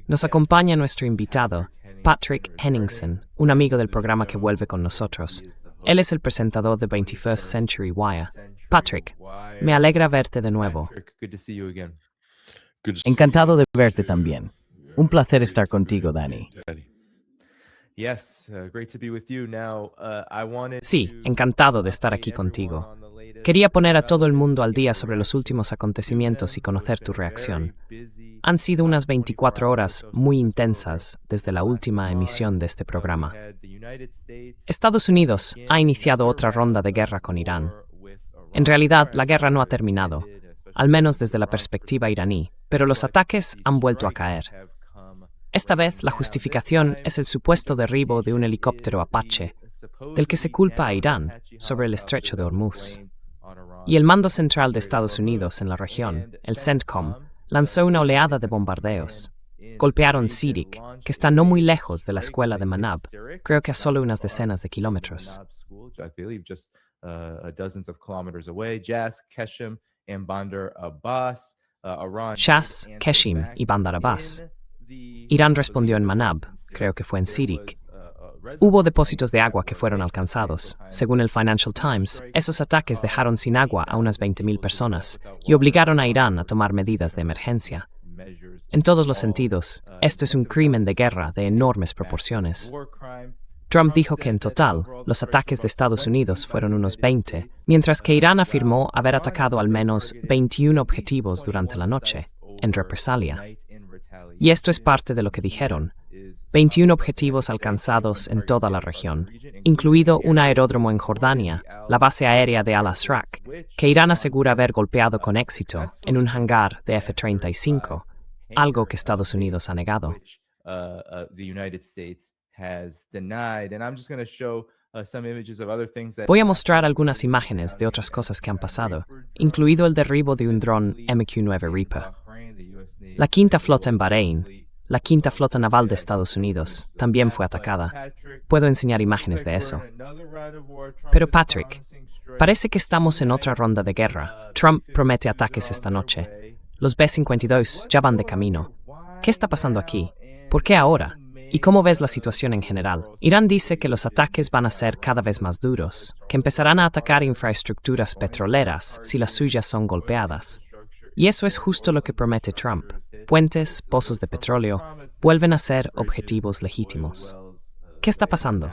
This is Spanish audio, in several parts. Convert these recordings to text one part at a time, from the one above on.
Nos acompaña nuestro invitado, Patrick Henningsen, un amigo del programa que vuelve con nosotros. Él es el presentador de 21st Century Wire. Patrick, me alegra verte de nuevo. Encantado de verte también. Un placer estar contigo, Danny. Sí, encantado de estar aquí contigo. Quería poner a todo el mundo al día sobre los últimos acontecimientos y conocer tu reacción. Han sido unas 24 horas muy intensas desde la última emisión de este programa. Estados Unidos ha iniciado otra ronda de guerra con Irán. En realidad, la guerra no ha terminado, al menos desde la perspectiva iraní, pero los ataques han vuelto a caer. Esta vez, la justificación es el supuesto derribo de un helicóptero Apache, del que se culpa a Irán sobre el estrecho de Hormuz. Y el Mando Central de Estados Unidos en la región, el CENTCOM, lanzó una oleada de bombardeos. Golpearon Sirik, que está no muy lejos de la escuela de Manab, creo que a solo unas decenas de kilómetros. Shas, Keshim y Bandar Abbas. Irán respondió en Manab, creo que fue en Sirik. Hubo depósitos de agua que fueron alcanzados. Según el Financial Times, esos ataques dejaron sin agua a unas 20.000 personas y obligaron a Irán a tomar medidas de emergencia. En todos los sentidos, esto es un crimen de guerra de enormes proporciones. Trump dijo que en total, los ataques de Estados Unidos fueron unos 20, mientras que Irán afirmó haber atacado al menos 21 objetivos durante la noche, en represalia. Y esto es parte de lo que dijeron. 21 objetivos alcanzados en toda la región, incluido un aeródromo en Jordania, la base aérea de Al-Asraq, que Irán asegura haber golpeado con éxito en un hangar de F-35, algo que Estados Unidos ha negado. Voy a mostrar algunas imágenes de otras cosas que han pasado, incluido el derribo de un dron MQ-9 Reaper. La Quinta Flota en Bahrein, la Quinta Flota Naval de Estados Unidos, también fue atacada. Puedo enseñar imágenes de eso. Pero Patrick, parece que estamos en otra ronda de guerra. Trump promete ataques esta noche. Los B-52 ya van de camino. ¿Qué está pasando aquí? ¿Por qué ahora? ¿Y cómo ves la situación en general? Irán dice que los ataques van a ser cada vez más duros, que empezarán a atacar infraestructuras petroleras si las suyas son golpeadas. Y eso es justo lo que promete Trump. Puentes, pozos de petróleo, vuelven a ser objetivos legítimos. ¿Qué está pasando?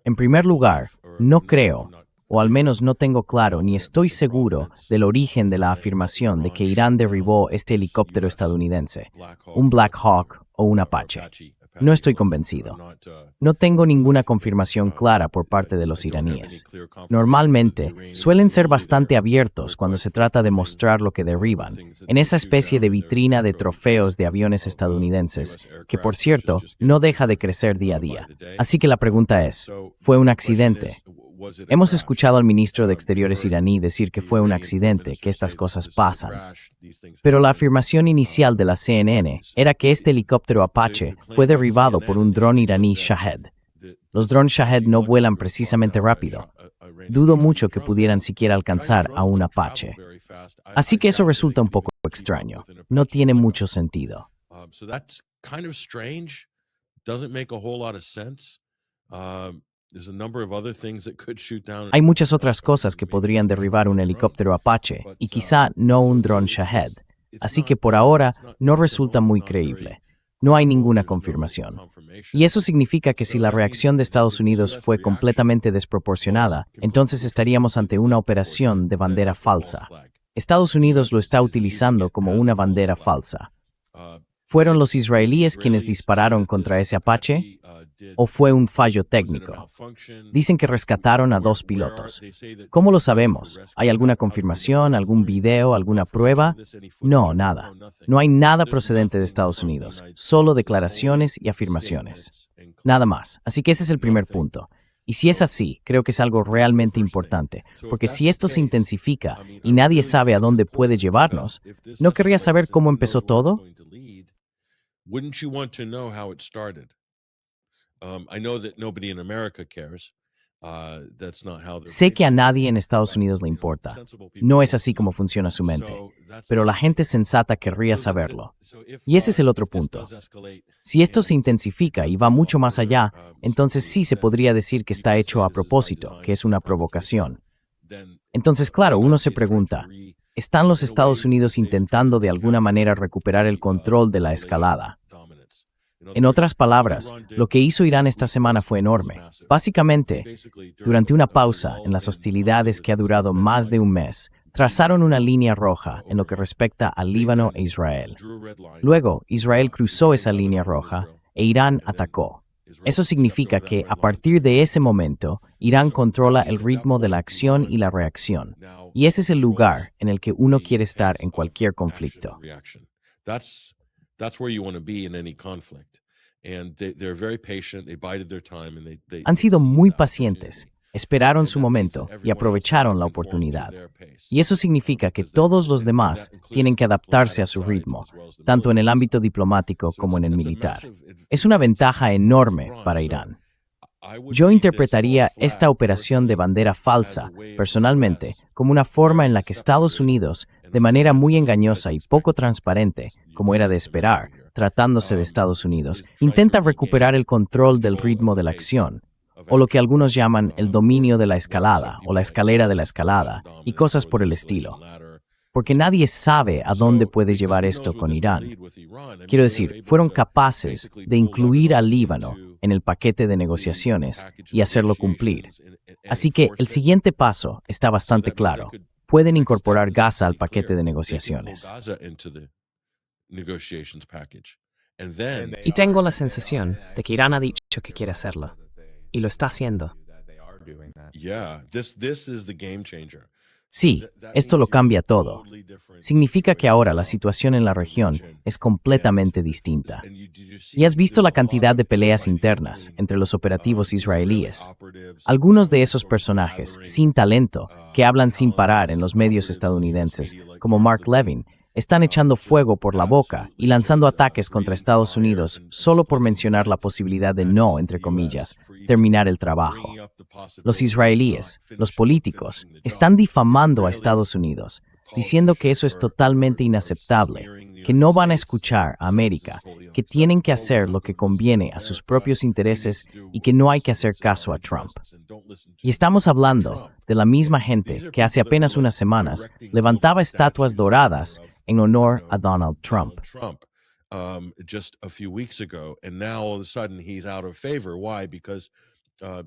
En primer lugar, no creo, o al menos no tengo claro ni estoy seguro del origen de la afirmación de que Irán derribó este helicóptero estadounidense, un Black Hawk o un Apache. No estoy convencido. No tengo ninguna confirmación clara por parte de los iraníes. Normalmente, suelen ser bastante abiertos cuando se trata de mostrar lo que derriban, en esa especie de vitrina de trofeos de aviones estadounidenses, que por cierto, no deja de crecer día a día. Así que la pregunta es, ¿fue un accidente? Hemos escuchado al ministro de Exteriores iraní decir que fue un accidente, que estas cosas pasan. Pero la afirmación inicial de la CNN era que este helicóptero Apache fue derribado por un dron iraní Shahed. Los drones Shahed no vuelan precisamente rápido. Dudo mucho que pudieran siquiera alcanzar a un Apache. Así que eso resulta un poco extraño. No tiene mucho sentido. Hay muchas otras cosas que podrían derribar un helicóptero Apache y quizá no un dron Shahed. Así que por ahora no resulta muy creíble. No hay ninguna confirmación. Y eso significa que si la reacción de Estados Unidos fue completamente desproporcionada, entonces estaríamos ante una operación de bandera falsa. Estados Unidos lo está utilizando como una bandera falsa. ¿Fueron los israelíes quienes dispararon contra ese Apache? ¿O fue un fallo técnico? Dicen que rescataron a 2 pilotos. ¿Cómo lo sabemos? ¿Hay alguna confirmación, algún video, alguna prueba? No, nada. No hay nada procedente de Estados Unidos, solo declaraciones y afirmaciones. Nada más. Así que ese es el primer punto. Y si es así, creo que es algo realmente importante, porque si esto se intensifica y nadie sabe a dónde puede llevarnos, ¿no querría saber cómo empezó todo? I know that nobody in America cares, Sé que a nadie en Estados Unidos le importa. No es así como funciona su mente. Pero la gente sensata querría saberlo. Y ese es el otro punto. Si esto se intensifica y va mucho más allá, entonces sí se podría decir que está hecho a propósito, que es una provocación. Entonces, claro, uno se pregunta, ¿están los Estados Unidos intentando de alguna manera recuperar el control de la escalada? En otras palabras, lo que hizo Irán esta semana fue enorme. Básicamente, durante una pausa en las hostilidades que ha durado más de un mes, trazaron una línea roja en lo que respecta al Líbano e Israel. Luego, Israel cruzó esa línea roja e Irán atacó. Eso significa que, a partir de ese momento, Irán controla el ritmo de la acción y la reacción. Y ese es el lugar en el que uno quiere estar en cualquier conflicto. Han sido muy pacientes, esperaron su momento y aprovecharon la oportunidad. Y eso significa que todos los demás tienen que adaptarse a su ritmo, tanto en el ámbito diplomático como en el militar. Es una ventaja enorme para Irán. Yo interpretaría esta operación de bandera falsa, personalmente, como una forma en la que Estados Unidos, de manera muy engañosa y poco transparente, como era de esperar, tratándose de Estados Unidos, intenta recuperar el control del ritmo de la acción, o lo que algunos llaman el dominio de la escalada, o la escalera de la escalada, y cosas por el estilo. Porque nadie sabe a dónde puede llevar esto con Irán. Quiero decir, fueron capaces de incluir al Líbano en el paquete de negociaciones y hacerlo cumplir. Así que el siguiente paso está bastante claro. Pueden incorporar Gaza al paquete de negociaciones. Y tengo la sensación de que Irán ha dicho que quiere hacerlo. Y lo está haciendo. Sí, esto lo cambia todo. Significa que ahora la situación en la región es completamente distinta. Y has visto la cantidad de peleas internas entre los operativos israelíes. Algunos de esos personajes, sin talento, que hablan sin parar en los medios estadounidenses, como Mark Levin, están echando fuego por la boca y lanzando ataques contra Estados Unidos solo por mencionar la posibilidad de no, entre comillas, terminar el trabajo. Los israelíes, los políticos, están difamando a Estados Unidos, diciendo que eso es totalmente inaceptable, que no van a escuchar a América, que tienen que hacer lo que conviene a sus propios intereses y que no hay que hacer caso a Trump. Y estamos hablando de la misma gente que hace apenas unas semanas levantaba estatuas doradas en honor a Donald Trump.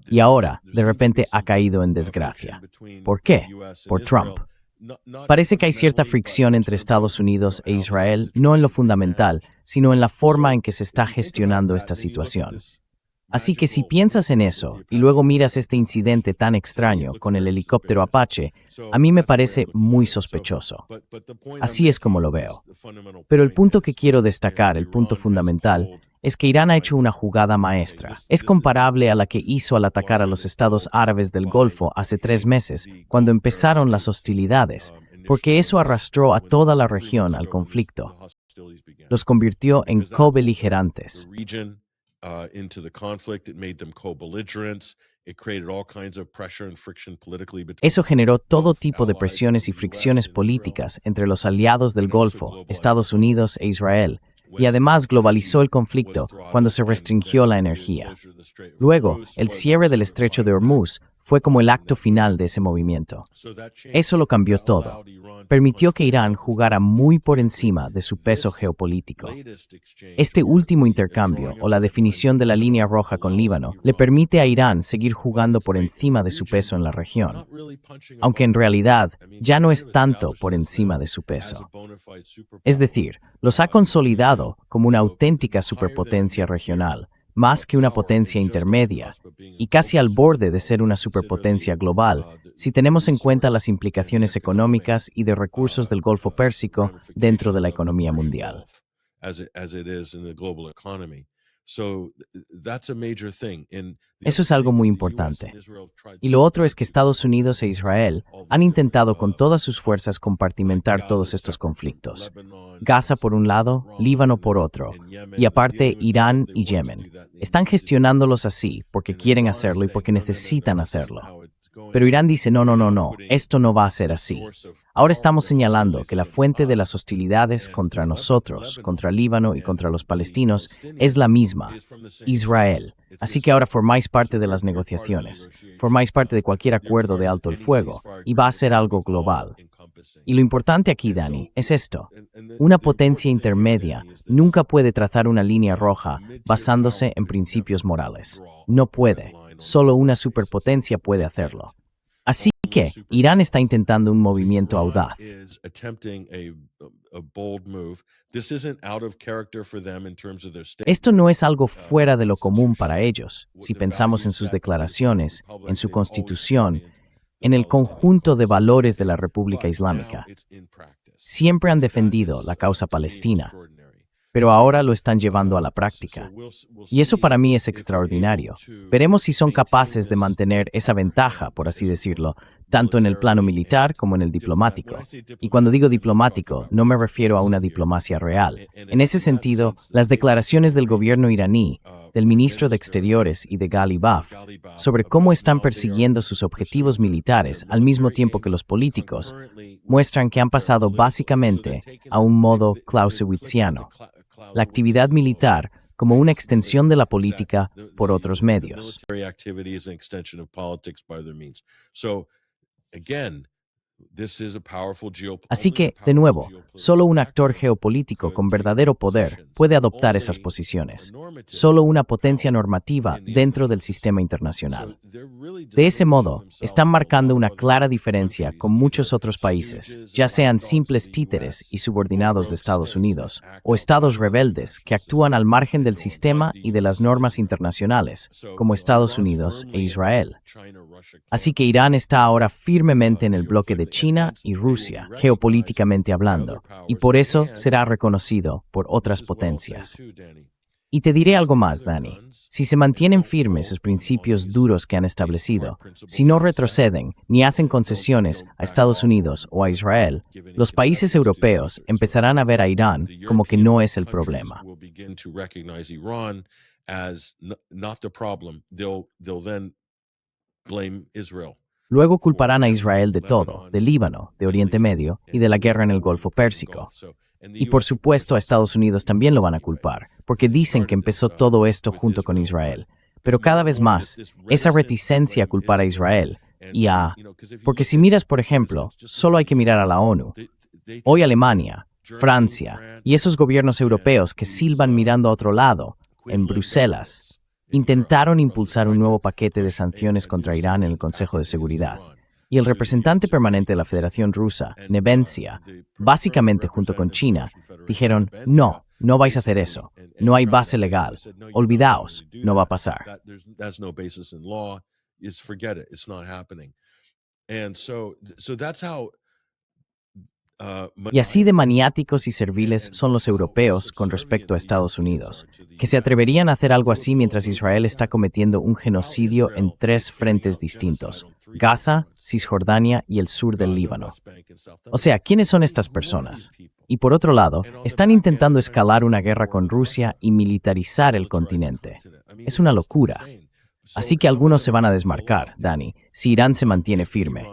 Y ahora, de repente, ha caído en desgracia. ¿Por qué? Por Trump. Parece que hay cierta fricción entre Estados Unidos e Israel, no en lo fundamental, sino en la forma en que se está gestionando esta situación. Así que si piensas en eso y luego miras este incidente tan extraño con el helicóptero Apache, a mí me parece muy sospechoso. Así es como lo veo. Pero el punto que quiero destacar, el punto fundamental, es que Irán ha hecho una jugada maestra. Es comparable a la que hizo al atacar a los estados árabes del Golfo hace 3 meses, cuando empezaron las hostilidades, porque eso arrastró a toda la región al conflicto. Los convirtió en cobeligerantes. Eso generó todo tipo de presiones y fricciones políticas entre los aliados del Golfo, Estados Unidos e Israel, y además globalizó el conflicto cuando se restringió la energía. Luego, el cierre del estrecho de Hormuz fue como el acto final de ese movimiento. Eso lo cambió todo. Permitió que Irán jugara muy por encima de su peso geopolítico. Este último intercambio, o la definición de la línea roja con Líbano, le permite a Irán seguir jugando por encima de su peso en la región, aunque en realidad ya no es tanto por encima de su peso. Es decir, los ha consolidado como una auténtica superpotencia regional, más que una potencia intermedia, y casi al borde de ser una superpotencia global, si tenemos en cuenta las implicaciones económicas y de recursos del Golfo Pérsico dentro de la economía mundial. Eso es algo muy importante. Y lo otro es que Estados Unidos e Israel han intentado con todas sus fuerzas compartimentar todos estos conflictos. Gaza por un lado, Líbano por otro, y aparte Irán y Yemen. Están gestionándolos así porque quieren hacerlo y porque necesitan hacerlo. Pero Irán dice, no, esto no va a ser así. Ahora estamos señalando que la fuente de las hostilidades contra nosotros, contra Líbano y contra los palestinos, es la misma, Israel. Así que ahora formáis parte de las negociaciones, formáis parte de cualquier acuerdo de alto el fuego, y va a ser algo global. Y lo importante aquí, Dani, es esto. Una potencia intermedia nunca puede trazar una línea roja basándose en principios morales. No puede. Solo una superpotencia puede hacerlo. Así que Irán está intentando un movimiento audaz. Esto no es algo fuera de lo común para ellos, si pensamos en sus declaraciones, en su constitución, en el conjunto de valores de la República Islámica. Siempre han defendido la causa palestina, pero ahora lo están llevando a la práctica. Y eso para mí es extraordinario. Veremos si son capaces de mantener esa ventaja, por así decirlo, tanto en el plano militar como en el diplomático. Y cuando digo diplomático, no me refiero a una diplomacia real. En ese sentido, las declaraciones del gobierno iraní, del ministro de Exteriores y de Ghalibaf, sobre cómo están persiguiendo sus objetivos militares al mismo tiempo que los políticos, muestran que han pasado básicamente a un modo clausewitziano. La actividad militar como una extensión de la política por otros medios. Así que, de nuevo, solo un actor geopolítico con verdadero poder puede adoptar esas posiciones. Solo una potencia normativa dentro del sistema internacional. De ese modo, están marcando una clara diferencia con muchos otros países, ya sean simples títeres y subordinados de Estados Unidos, o estados rebeldes que actúan al margen del sistema y de las normas internacionales, como Estados Unidos e Israel. Así que Irán está ahora firmemente en el bloque de China y Rusia, geopolíticamente hablando, y por eso será reconocido por otras potencias. Y te diré algo más, Dani. Si se mantienen firmes sus principios duros que han establecido, si no retroceden ni hacen concesiones a Estados Unidos o a Israel, los países europeos empezarán a ver a Irán como que no es el problema. Luego culparán a Israel de todo, del Líbano, de Oriente Medio y de la guerra en el Golfo Pérsico. Y por supuesto a Estados Unidos también lo van a culpar, porque dicen que empezó todo esto junto con Israel. Pero cada vez más, esa reticencia a culpar a Israel porque si miras, por ejemplo, solo hay que mirar a la ONU. Hoy Alemania, Francia y esos gobiernos europeos que silban mirando a otro lado, en Bruselas, intentaron impulsar un nuevo paquete de sanciones contra Irán en el Consejo de Seguridad. Y el representante permanente de la Federación Rusa, Nebensia, básicamente junto con China, dijeron, no vais a hacer eso, no hay base legal, olvidaos, no va a pasar. Y así de maniáticos y serviles son los europeos con respecto a Estados Unidos, que se atreverían a hacer algo así mientras Israel está cometiendo un genocidio en 3 frentes distintos: Gaza, Cisjordania y el sur del Líbano. O sea, ¿quiénes son estas personas? Y por otro lado, están intentando escalar una guerra con Rusia y militarizar el continente. Es una locura. Así que algunos se van a desmarcar, Dani, si Irán se mantiene firme.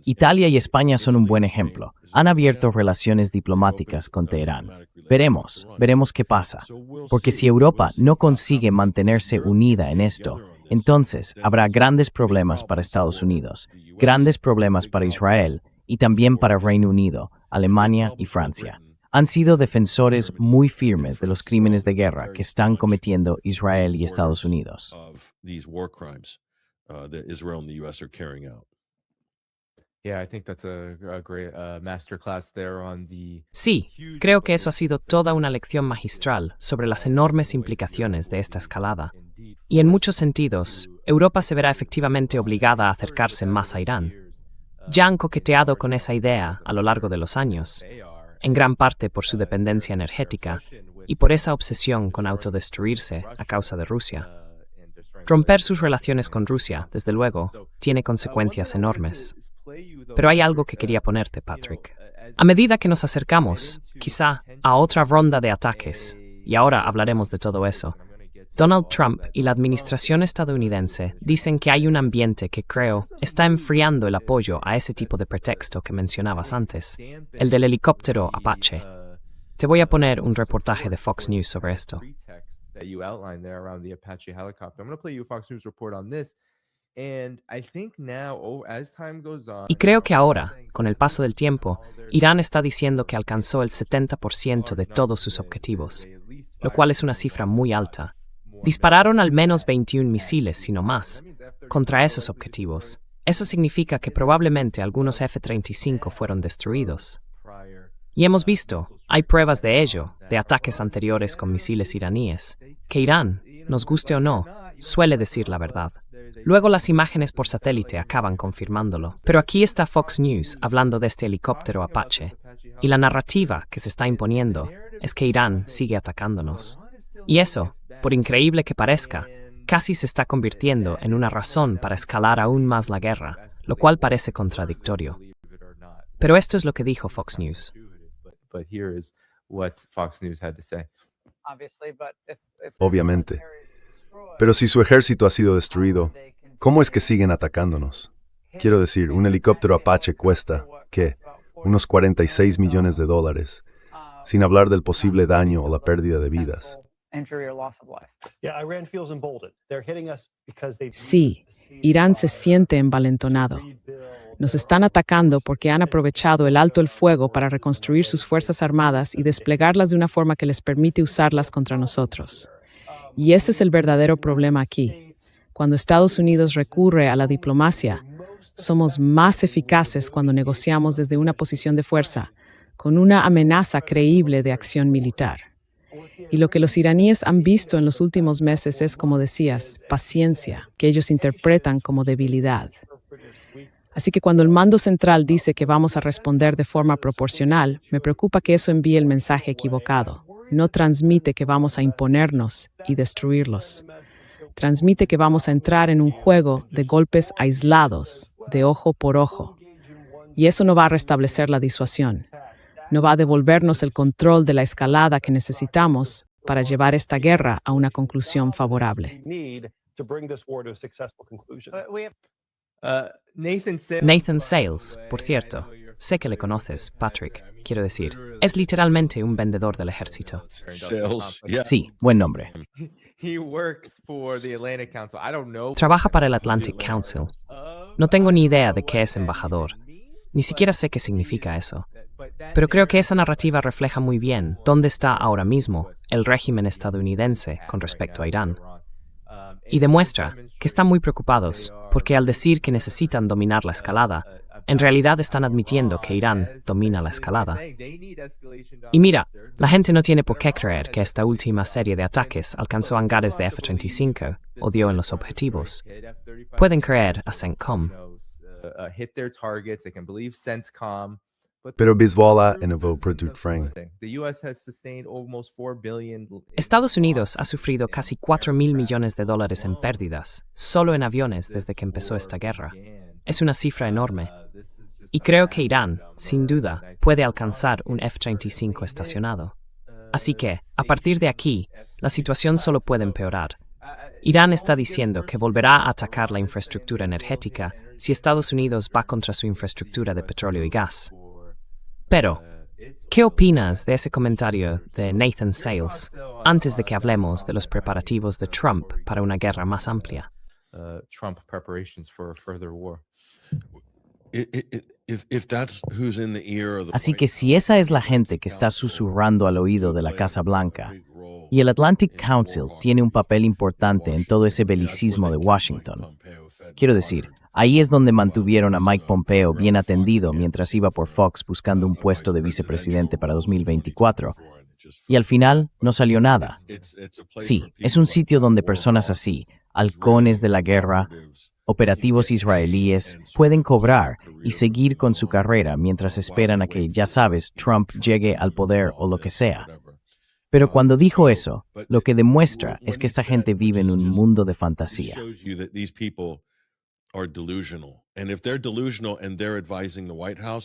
Italia y España son un buen ejemplo. Han abierto relaciones diplomáticas con Teherán. Veremos qué pasa. Porque si Europa no consigue mantenerse unida en esto, entonces habrá grandes problemas para Estados Unidos, grandes problemas para Israel y también para Reino Unido, Alemania y Francia. Han sido defensores muy firmes de los crímenes de guerra que están cometiendo Israel y Estados Unidos. Sí, creo que eso ha sido toda una lección magistral sobre las enormes implicaciones de esta escalada. Y en muchos sentidos, Europa se verá efectivamente obligada a acercarse más a Irán. Ya han coqueteado con esa idea a lo largo de los años, en gran parte por su dependencia energética y por esa obsesión con autodestruirse a causa de Rusia. Romper sus relaciones con Rusia, desde luego, tiene consecuencias enormes. Pero hay algo que quería ponerte, Patrick. A medida que nos acercamos, quizá, a otra ronda de ataques, y ahora hablaremos de todo eso, Donald Trump y la administración estadounidense dicen que hay un ambiente que creo está enfriando el apoyo a ese tipo de pretexto que mencionabas antes, el del helicóptero Apache. Te voy a poner un reportaje de Fox News sobre esto. Y creo que ahora, con el paso del tiempo, Irán está diciendo que alcanzó el 70% de todos sus objetivos, lo cual es una cifra muy alta. Dispararon al menos 21 misiles, si no más, contra esos objetivos. Eso significa que probablemente algunos F-35 fueron destruidos. Y hemos visto, hay pruebas de ello, de ataques anteriores con misiles iraníes, que Irán, nos guste o no, suele decir la verdad. Luego las imágenes por satélite acaban confirmándolo. Pero aquí está Fox News hablando de este helicóptero Apache, y la narrativa que se está imponiendo es que Irán sigue atacándonos. Y eso, por increíble que parezca, casi se está convirtiendo en una razón para escalar aún más la guerra, lo cual parece contradictorio. Pero esto es lo que dijo Fox News. Obviamente. Pero si su ejército ha sido destruido, ¿cómo es que siguen atacándonos? Quiero decir, un helicóptero Apache cuesta, ¿qué? Unos $46 millones, sin hablar del posible daño o la pérdida de vidas. Sí, Irán se siente envalentonado. Nos están atacando porque han aprovechado el alto el fuego para reconstruir sus fuerzas armadas y desplegarlas de una forma que les permite usarlas contra nosotros. Y ese es el verdadero problema aquí. Cuando Estados Unidos recurre a la diplomacia, somos más eficaces cuando negociamos desde una posición de fuerza, con una amenaza creíble de acción militar. Y lo que los iraníes han visto en los últimos meses es, como decías, paciencia, que ellos interpretan como debilidad. Así que cuando el mando central dice que vamos a responder de forma proporcional, me preocupa que eso envíe el mensaje equivocado. No transmite que vamos a imponernos y destruirlos. Transmite que vamos a entrar en un juego de golpes aislados, de ojo por ojo. Y eso no va a restablecer la disuasión. No va a devolvernos el control de la escalada que necesitamos para llevar esta guerra a una conclusión favorable. Nathan Sales, por cierto, sé que le conoces, Patrick, quiero decir, es literalmente un vendedor del ejército. Sí, buen nombre. Trabaja para el Atlantic Council. No tengo ni idea de qué es embajador. Ni siquiera sé qué significa eso. Pero creo que esa narrativa refleja muy bien dónde está ahora mismo el régimen estadounidense con respecto a Irán. Y demuestra que están muy preocupados porque al decir que necesitan dominar la escalada, en realidad están admitiendo que Irán domina la escalada. Y mira, la gente no tiene por qué creer que esta última serie de ataques alcanzó hangares de F-35 o dio en los objetivos. Pueden creer a CENTCOM. Pero Hezbollah innovó Product Frank. Estados Unidos ha sufrido casi $4.000 millones en pérdidas, solo en aviones desde que empezó esta guerra. Es una cifra enorme. Y creo que Irán, sin duda, puede alcanzar un F-35 estacionado. Así que, a partir de aquí, la situación solo puede empeorar. Irán está diciendo que volverá a atacar la infraestructura energética si Estados Unidos va contra su infraestructura de petróleo y gas. Pero, ¿qué opinas de ese comentario de Nathan Sales antes de que hablemos de los preparativos de Trump para una guerra más amplia? Así que si esa es la gente que está susurrando al oído de la Casa Blanca, y el Atlantic Council tiene un papel importante en todo ese belicismo de Washington, quiero decir, ahí es donde mantuvieron a Mike Pompeo bien atendido mientras iba por Fox buscando un puesto de vicepresidente para 2024. Y al final no salió nada. Sí, es un sitio donde personas así, halcones de la guerra, operativos israelíes, pueden cobrar y seguir con su carrera mientras esperan a que, ya sabes, Trump llegue al poder o lo que sea. Pero cuando dijo eso, lo que demuestra es que esta gente vive en un mundo de fantasía.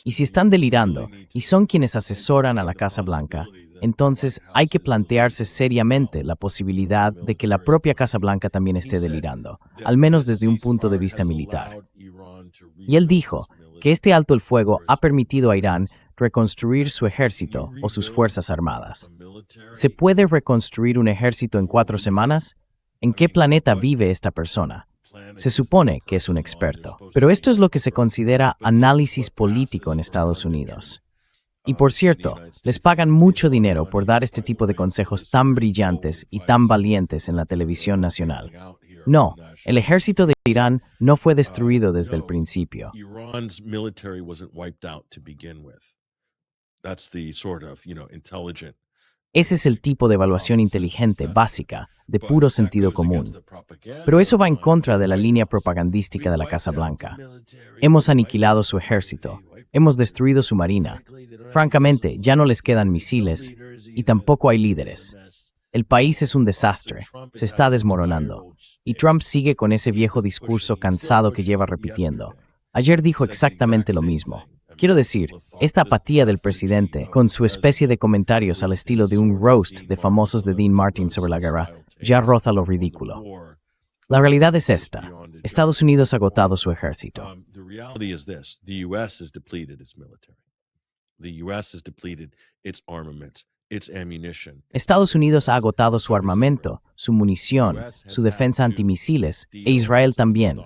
Y si están delirando y son quienes asesoran a la Casa Blanca, entonces hay que plantearse seriamente la posibilidad de que la propia Casa Blanca también esté delirando, al menos desde un punto de vista militar. Y él dijo que este alto el fuego ha permitido a Irán reconstruir su ejército o sus fuerzas armadas. ¿Se puede reconstruir un ejército en 4 semanas? ¿En qué planeta vive esta persona? Se supone que es un experto, pero esto es lo que se considera análisis político en Estados Unidos. Y por cierto, les pagan mucho dinero por dar este tipo de consejos tan brillantes y tan valientes en la televisión nacional. No, el ejército de Irán no fue destruido desde el principio. Ese es el tipo de evaluación inteligente, básica, de puro sentido común. Pero eso va en contra de la línea propagandística de la Casa Blanca. Hemos aniquilado su ejército, hemos destruido su marina. Francamente, ya no les quedan misiles y tampoco hay líderes. El país es un desastre, se está desmoronando. Y Trump sigue con ese viejo discurso cansado que lleva repitiendo. Ayer dijo exactamente lo mismo. Quiero decir, esta apatía del presidente, con su especie de comentarios al estilo de un roast de famosos de Dean Martin sobre la guerra, ya roza lo ridículo. La realidad es esta. Estados Unidos ha agotado su ejército. Estados Unidos ha agotado su armamento, su munición, su defensa antimisiles, e Israel también.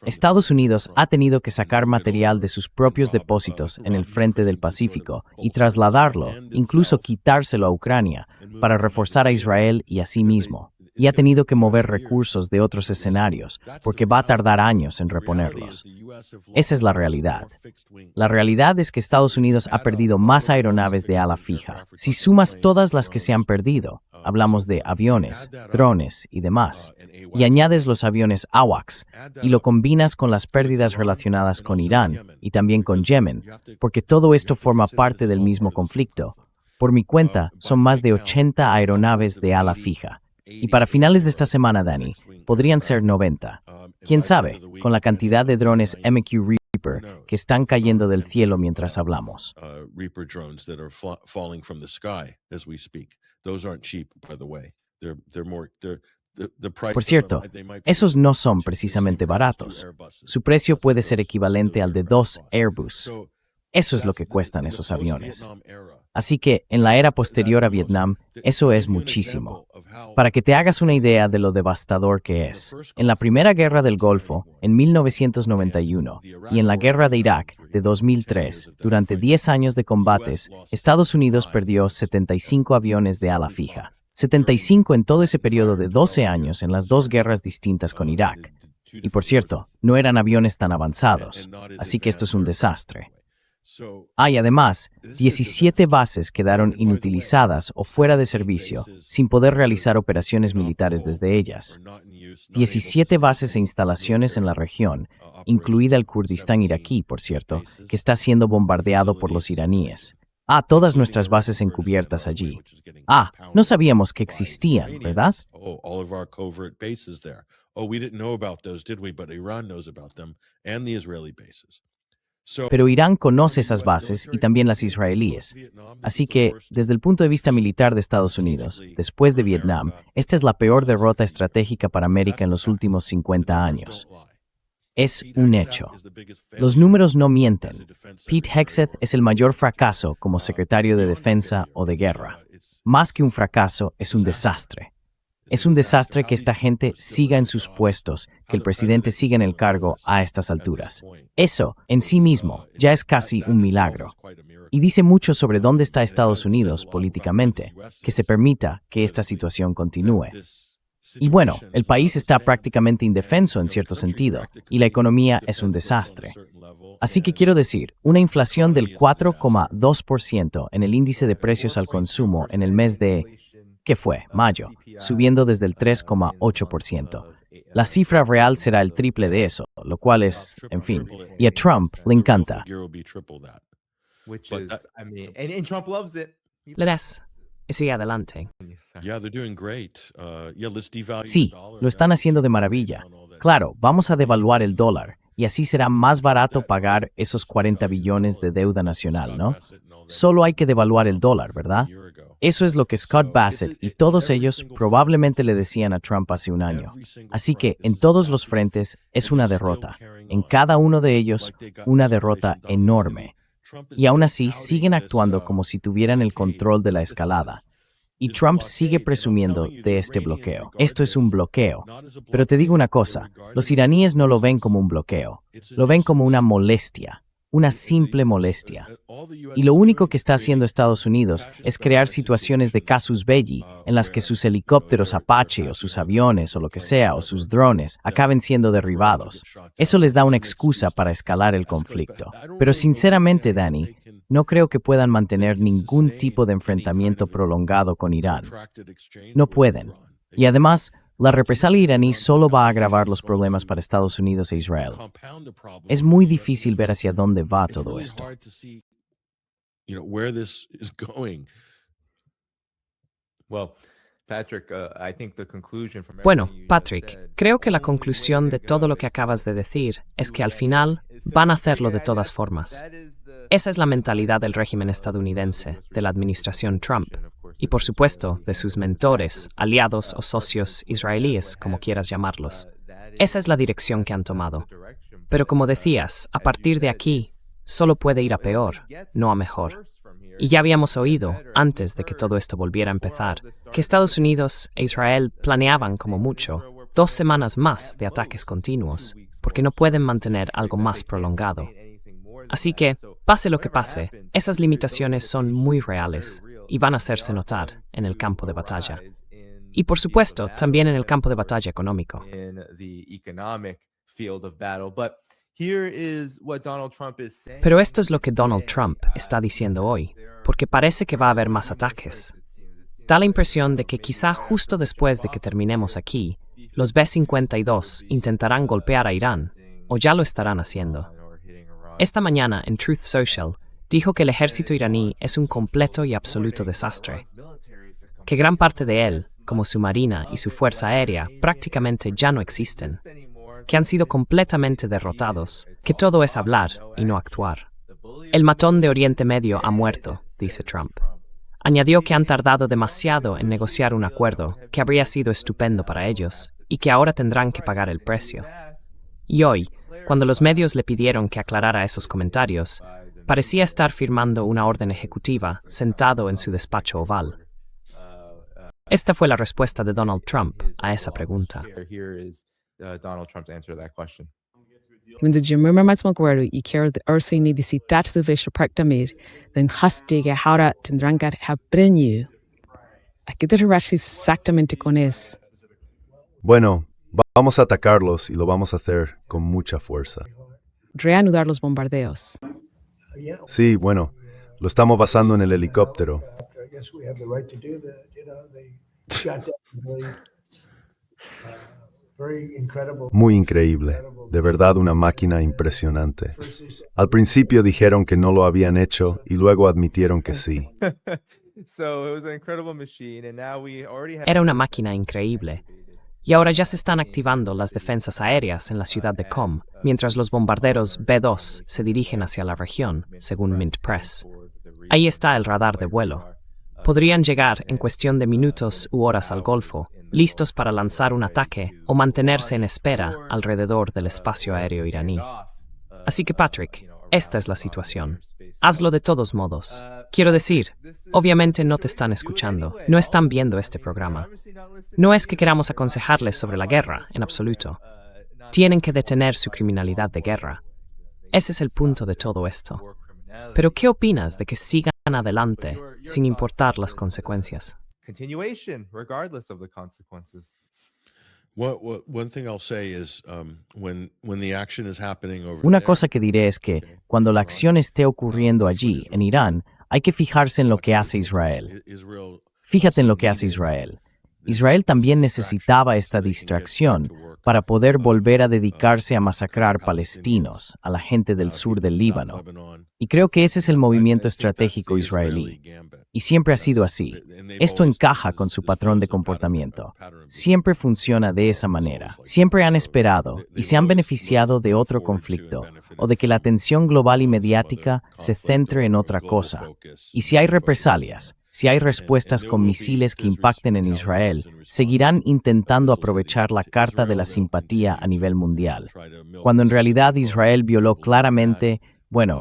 Estados Unidos ha tenido que sacar material de sus propios depósitos en el frente del Pacífico y trasladarlo, incluso quitárselo a Ucrania, para reforzar a Israel y a sí mismo. Y ha tenido que mover recursos de otros escenarios, porque va a tardar años en reponerlos. Esa es la realidad. La realidad es que Estados Unidos ha perdido más aeronaves de ala fija. Si sumas todas las que se han perdido, hablamos de aviones, drones y demás, y añades los aviones AWACS y lo combinas con las pérdidas relacionadas con Irán y también con Yemen, porque todo esto forma parte del mismo conflicto. Por mi cuenta, son más de 80 aeronaves de ala fija. Y para finales de esta semana, Danny, podrían ser 90. ¿Quién sabe? Con la cantidad de drones MQ Reaper que están cayendo del cielo mientras hablamos. Por cierto, esos no son precisamente baratos. Su precio puede ser equivalente al de 2 Airbus. Eso es lo que cuestan esos aviones. Así que, en la era posterior a Vietnam, eso es muchísimo. Para que te hagas una idea de lo devastador que es, en la Primera Guerra del Golfo, en 1991, y en la Guerra de Irak, de 2003, durante 10 años de combates, Estados Unidos perdió 75 aviones de ala fija. 75 en todo ese periodo de 12 años en las 2 guerras distintas con Irak. Y por cierto, no eran aviones tan avanzados, así que esto es un desastre. Y además, 17 bases quedaron inutilizadas o fuera de servicio, sin poder realizar operaciones militares desde ellas. 17 bases e instalaciones en la región, incluida el Kurdistán iraquí, por cierto, que está siendo bombardeado por los iraníes. Todas nuestras bases encubiertas allí. No sabíamos que existían, ¿verdad? Pero Irán conoce esas bases y también las israelíes. Así que, desde el punto de vista militar de Estados Unidos, después de Vietnam, esta es la peor derrota estratégica para América en los últimos 50 años. Es un hecho. Los números no mienten. Pete Hegseth es el mayor fracaso como secretario de Defensa o de Guerra. Más que un fracaso, es un desastre. Es un desastre que esta gente siga en sus puestos, que el presidente siga en el cargo a estas alturas. Eso, en sí mismo, ya es casi un milagro. Y dice mucho sobre dónde está Estados Unidos políticamente, que se permita que esta situación continúe. Y bueno, el país está prácticamente indefenso en cierto sentido, y la economía es un desastre. Así que quiero decir, una inflación del 4,2% en el índice de precios al consumo en el mes de... ¿Qué fue? Mayo, subiendo desde el 3,8%. La cifra real será el triple de eso, lo cual es, en fin, y a Trump le encanta. Verás, Sigue adelante. Sí, lo están haciendo de maravilla. Claro, vamos a devaluar el dólar y así será más barato pagar esos 40 billones de deuda nacional, ¿no? Solo hay que devaluar el dólar, ¿verdad? Eso es lo que Scott Bassett y todos ellos probablemente le decían a Trump hace un año. Así que en todos los frentes es una derrota. En cada uno de ellos, una derrota enorme. Y aún así siguen actuando como si tuvieran el control de la escalada. Y Trump sigue presumiendo de este bloqueo. Esto es un bloqueo. Pero te digo una cosa, los iraníes no lo ven como un bloqueo, lo ven como una molestia, una simple molestia. Y lo único que está haciendo Estados Unidos es crear situaciones de casus belli en las que sus helicópteros Apache o sus aviones o lo que sea o sus drones acaben siendo derribados. Eso les da una excusa para escalar el conflicto. Pero sinceramente, Danny, no creo que puedan mantener ningún tipo de enfrentamiento prolongado con Irán. No pueden. Y además, la represalia iraní solo va a agravar los problemas para Estados Unidos e Israel. Es muy difícil ver hacia dónde va todo esto. Bueno, Patrick, creo que la conclusión de todo lo que acabas de decir es que al final van a hacerlo de todas formas. Esa es la mentalidad del régimen estadounidense, de la administración Trump, y por supuesto de sus mentores, aliados o socios israelíes, como quieras llamarlos. Esa es la dirección que han tomado. Pero como decías, a partir de aquí, solo puede ir a peor, no a mejor. Y ya habíamos oído, antes de que todo esto volviera a empezar, que Estados Unidos e Israel planeaban como mucho 2 semanas más de ataques continuos, porque no pueden mantener algo más prolongado. Así que, pase lo que pase, esas limitaciones son muy reales y van a hacerse notar en el campo de batalla. Y por supuesto, también en el campo de batalla económico. Pero esto es lo que Donald Trump está diciendo hoy, porque parece que va a haber más ataques. Da la impresión de que quizá justo después de que terminemos aquí, los B-52 intentarán golpear a Irán, o ya lo estarán haciendo. Esta mañana, en Truth Social, dijo que el ejército iraní es un completo y absoluto desastre, que gran parte de él, como su marina y su fuerza aérea, prácticamente ya no existen, que han sido completamente derrotados, que todo es hablar y no actuar. El matón de Oriente Medio ha muerto, dice Trump. Añadió que han tardado demasiado en negociar un acuerdo que habría sido estupendo para ellos y que ahora tendrán que pagar el precio. Y hoy, cuando los medios le pidieron que aclarara esos comentarios, parecía estar firmando una orden ejecutiva sentado en su despacho oval. Esta fue la respuesta de Donald Trump a esa pregunta. Men de Jimmer Matsmogwaru y quiero de Ursi ni disitat de Vesha Park Damir, den hastige haura tendrangar habrenyu. Aquí te rashi exactamente con es. Bueno, vamos a atacarlos y lo vamos a hacer con mucha fuerza. Reanudar los bombardeos. Sí, bueno, lo estamos basando en el helicóptero. Muy increíble, de verdad una máquina impresionante. Al principio dijeron que no lo habían hecho y luego admitieron que sí. Era una máquina increíble. Y ahora ya se están activando las defensas aéreas en la ciudad de Qom, mientras los bombarderos B-2 se dirigen hacia la región, según Mint Press. Ahí está el radar de vuelo. Podrían llegar en cuestión de minutos u horas al Golfo, listos para lanzar un ataque o mantenerse en espera alrededor del espacio aéreo iraní. Así que, Patrick, esta es la situación. Hazlo de todos modos. Quiero decir, obviamente no te están escuchando, no están viendo este programa. No es que queramos aconsejarles sobre la guerra, en absoluto. Tienen que detener su criminalidad de guerra. Ese es el punto de todo esto. Pero, ¿qué opinas de que sigan adelante sin importar las consecuencias? Una cosa que diré es que, cuando la acción esté ocurriendo allí, en Irán, hay que fijarse en lo que hace Israel. Fíjate en lo que hace Israel. Israel también necesitaba esta distracción para poder volver a dedicarse a masacrar palestinos, a la gente del sur del Líbano. Y creo que ese es el movimiento estratégico israelí. Y siempre ha sido así. Esto encaja con su patrón de comportamiento. Siempre funciona de esa manera. Siempre han esperado y se han beneficiado de otro conflicto o de que la atención global y mediática se centre en otra cosa. Y si hay represalias, si hay respuestas con misiles que impacten en Israel, seguirán intentando aprovechar la carta de la simpatía a nivel mundial, cuando en realidad Israel violó claramente,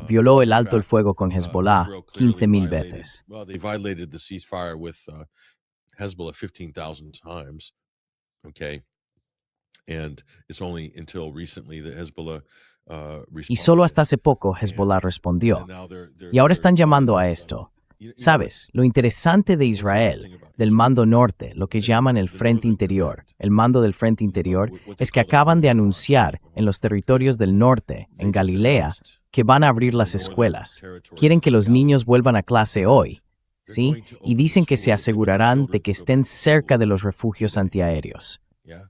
violó el alto el fuego con Hezbollah 15,000 veces. Y solo hasta hace poco Hezbollah respondió. Y ahora están llamando a esto. ¿Sabes? Lo interesante de Israel, del mando norte, lo que llaman el frente interior, el mando del frente interior, es que acaban de anunciar en los territorios del norte, en Galilea, que van a abrir las escuelas. Quieren que los niños vuelvan a clase hoy, ¿sí? Y dicen que se asegurarán de que estén cerca de los refugios antiaéreos.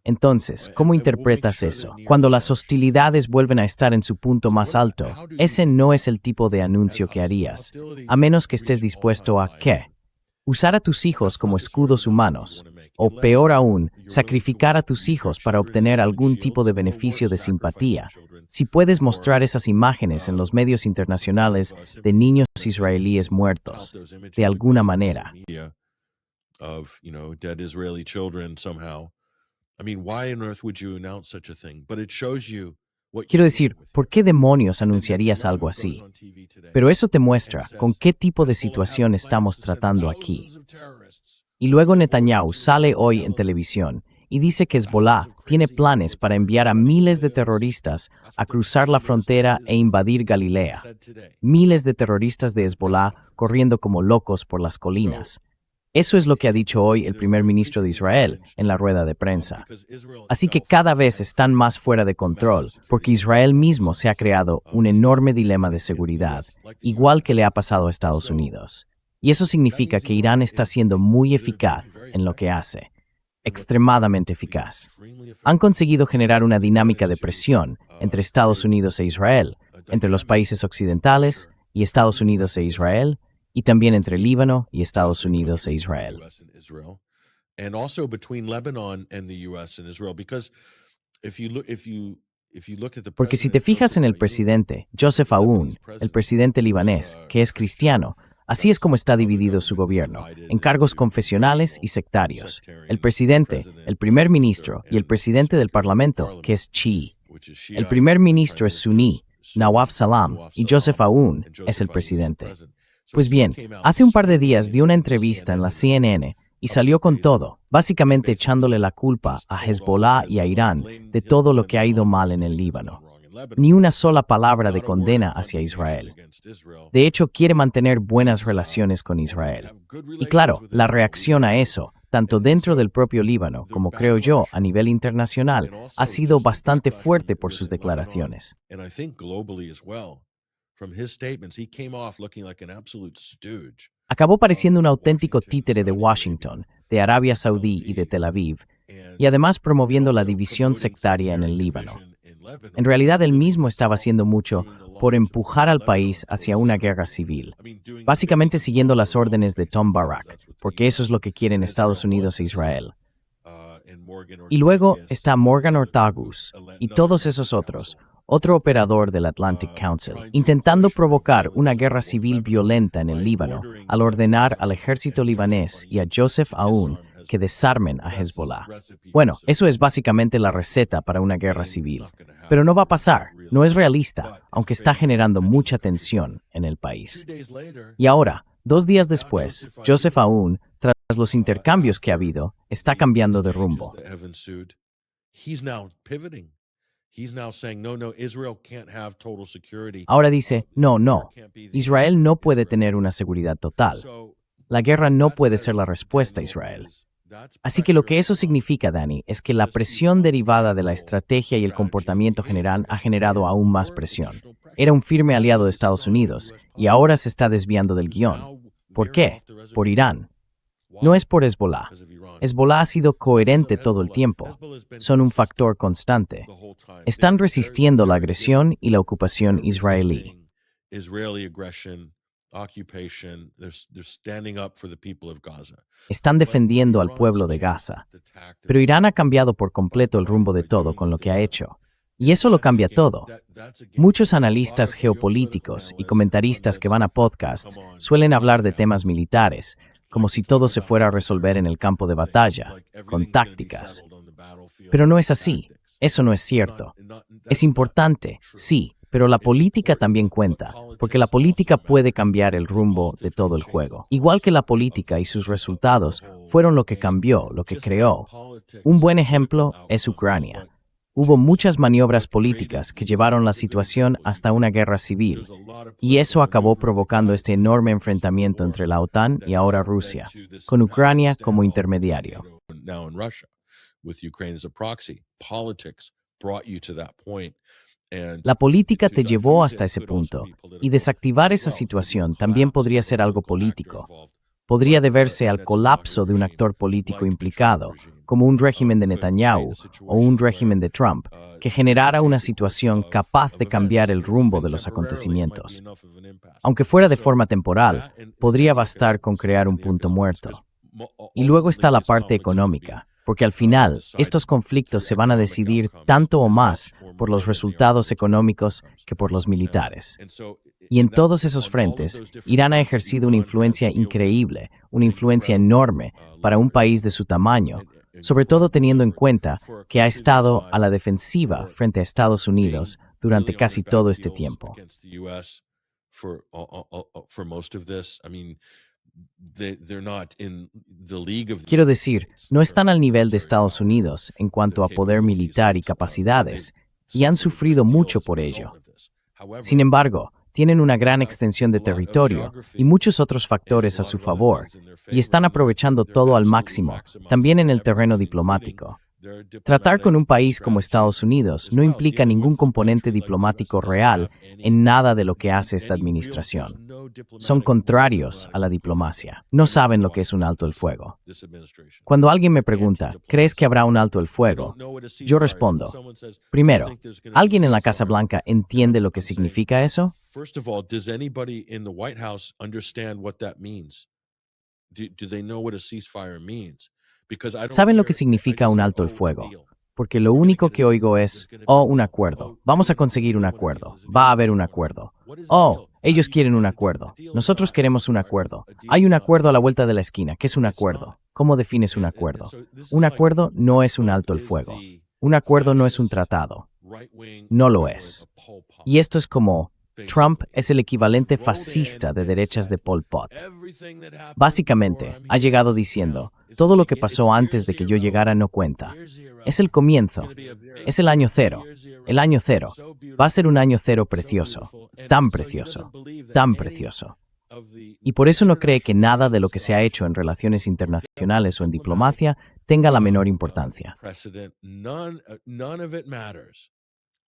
Entonces, ¿cómo interpretas eso? Cuando las hostilidades vuelven a estar en su punto más alto, ese no es el tipo de anuncio que harías, a menos que estés dispuesto a, ¿qué? Usar a tus hijos como escudos humanos, o peor aún, sacrificar a tus hijos para obtener algún tipo de beneficio de simpatía. Si puedes mostrar esas imágenes en los medios internacionales de niños israelíes muertos, de alguna manera. Quiero decir, ¿por qué demonios anunciarías algo así? Pero eso te muestra con qué tipo de situación estamos tratando aquí. Y luego Netanyahu sale hoy en televisión y dice que Hezbollah tiene planes para enviar a miles de terroristas a cruzar la frontera e invadir Galilea. Miles de terroristas de Hezbollah corriendo como locos por las colinas. Eso es lo que ha dicho hoy el primer ministro de Israel en la rueda de prensa. Así que cada vez están más fuera de control, porque Israel mismo se ha creado un enorme dilema de seguridad, igual que le ha pasado a Estados Unidos. Y eso significa que Irán está siendo muy eficaz en lo que hace, extremadamente eficaz. Han conseguido generar una dinámica de presión entre Estados Unidos e Israel, entre los países occidentales y Estados Unidos e Israel, y también entre Líbano y Estados Unidos e Israel. Porque si te fijas en el presidente, Joseph Aoun, el presidente libanés, que es cristiano, así es como está dividido su gobierno, en cargos confesionales y sectarios. El presidente, el primer ministro y el presidente del parlamento, que es chií. El primer ministro es suní, Nawaf Salam, y Joseph Aoun es el presidente. Pues bien, hace un par de días dio una entrevista en la CNN y salió con todo, básicamente echándole la culpa a Hezbollah y a Irán de todo lo que ha ido mal en el Líbano. Ni una sola palabra de condena hacia Israel. De hecho, quiere mantener buenas relaciones con Israel. Y claro, la reacción a eso, tanto dentro del propio Líbano como creo yo a nivel internacional, ha sido bastante fuerte por sus declaraciones. Acabó pareciendo un auténtico títere de Washington, de Arabia Saudí y de Tel Aviv, y además promoviendo la división sectaria en el Líbano. En realidad, él mismo estaba haciendo mucho por empujar al país hacia una guerra civil, básicamente siguiendo las órdenes de Tom Barak, porque eso es lo que quieren Estados Unidos e Israel. Y luego está Morgan Ortagus y todos esos otros, otro operador del Atlantic Council, intentando provocar una guerra civil violenta en el Líbano al ordenar al ejército libanés y a Joseph Aoun que desarmen a Hezbollah. Bueno, eso es básicamente la receta para una guerra civil. Pero no va a pasar, no es realista, aunque está generando mucha tensión en el país. Y ahora, 2 días después, Joseph Aoun, tras los intercambios que ha habido, está cambiando de rumbo. Ahora dice, no, Israel no puede tener una seguridad total. La guerra no puede ser la respuesta a Israel. Así que lo que eso significa, Dani, es que la presión derivada de la estrategia y el comportamiento general ha generado aún más presión. Era un firme aliado de Estados Unidos y ahora se está desviando del guión. ¿Por qué? Por Irán. No es por Hezbollah. Hezbollah ha sido coherente todo el tiempo. Son un factor constante. Están resistiendo la agresión y la ocupación israelí. Están defendiendo al pueblo de Gaza. Pero Irán ha cambiado por completo el rumbo de todo con lo que ha hecho. Y eso lo cambia todo. Muchos analistas geopolíticos y comentaristas que van a podcasts suelen hablar de temas militares, como si todo se fuera a resolver en el campo de batalla, con tácticas. Pero no es así. Eso no es cierto. Es importante, sí, pero la política también cuenta, porque la política puede cambiar el rumbo de todo el juego. Igual que la política y sus resultados fueron lo que cambió, lo que creó. Un buen ejemplo es Ucrania. Hubo muchas maniobras políticas que llevaron la situación hasta una guerra civil, y eso acabó provocando este enorme enfrentamiento entre la OTAN y ahora Rusia, con Ucrania como intermediario. La política te llevó hasta ese punto, y desactivar esa situación también podría ser algo político. Podría deberse al colapso de un actor político implicado, como un régimen de Netanyahu o un régimen de Trump, que generara una situación capaz de cambiar el rumbo de los acontecimientos. Aunque fuera de forma temporal, podría bastar con crear un punto muerto. Y luego está la parte económica, porque al final, estos conflictos se van a decidir tanto o más por los resultados económicos que por los militares. Y en todos esos frentes, Irán ha ejercido una influencia increíble, una influencia enorme para un país de su tamaño, sobre todo teniendo en cuenta que ha estado a la defensiva frente a Estados Unidos durante casi todo este tiempo. Quiero decir, no están al nivel de Estados Unidos en cuanto a poder militar y capacidades, y han sufrido mucho por ello. Sin embargo, tienen una gran extensión de territorio y muchos otros factores a su favor, y están aprovechando todo al máximo, también en el terreno diplomático. Tratar con un país como Estados Unidos no implica ningún componente diplomático real en nada de lo que hace esta administración. Son contrarios a la diplomacia. No saben lo que es un alto el fuego. Cuando alguien me pregunta, ¿crees que habrá un alto el fuego? Yo respondo, primero, ¿alguien en la Casa Blanca entiende lo que significa eso? First of all, does anybody in the White House understand what that means? Do they know what a ceasefire means? Because I don't ¿Saben lo que hear- significa I just un hear, alto el "Oh, fuego? deal." Porque lo único que oigo es, oh, un acuerdo. Vamos a conseguir un acuerdo. Va a haber un acuerdo. Oh, ellos quieren un acuerdo. Nosotros queremos un acuerdo. Hay un acuerdo a la vuelta de la esquina. ¿Qué es un acuerdo? ¿Cómo defines un acuerdo? Un acuerdo no es un alto el fuego. Un acuerdo no es un tratado. No lo es. Y esto es como, Trump es el equivalente fascista de derechas de Pol Pot. Básicamente, ha llegado diciendo, todo lo que pasó antes de que yo llegara no cuenta. Es el comienzo. Es el año cero. El año cero. Va a ser un año cero precioso. Tan precioso. Tan precioso. Y por eso no cree que nada de lo que se ha hecho en relaciones internacionales o en diplomacia tenga la menor importancia. Precedent, none of it matters.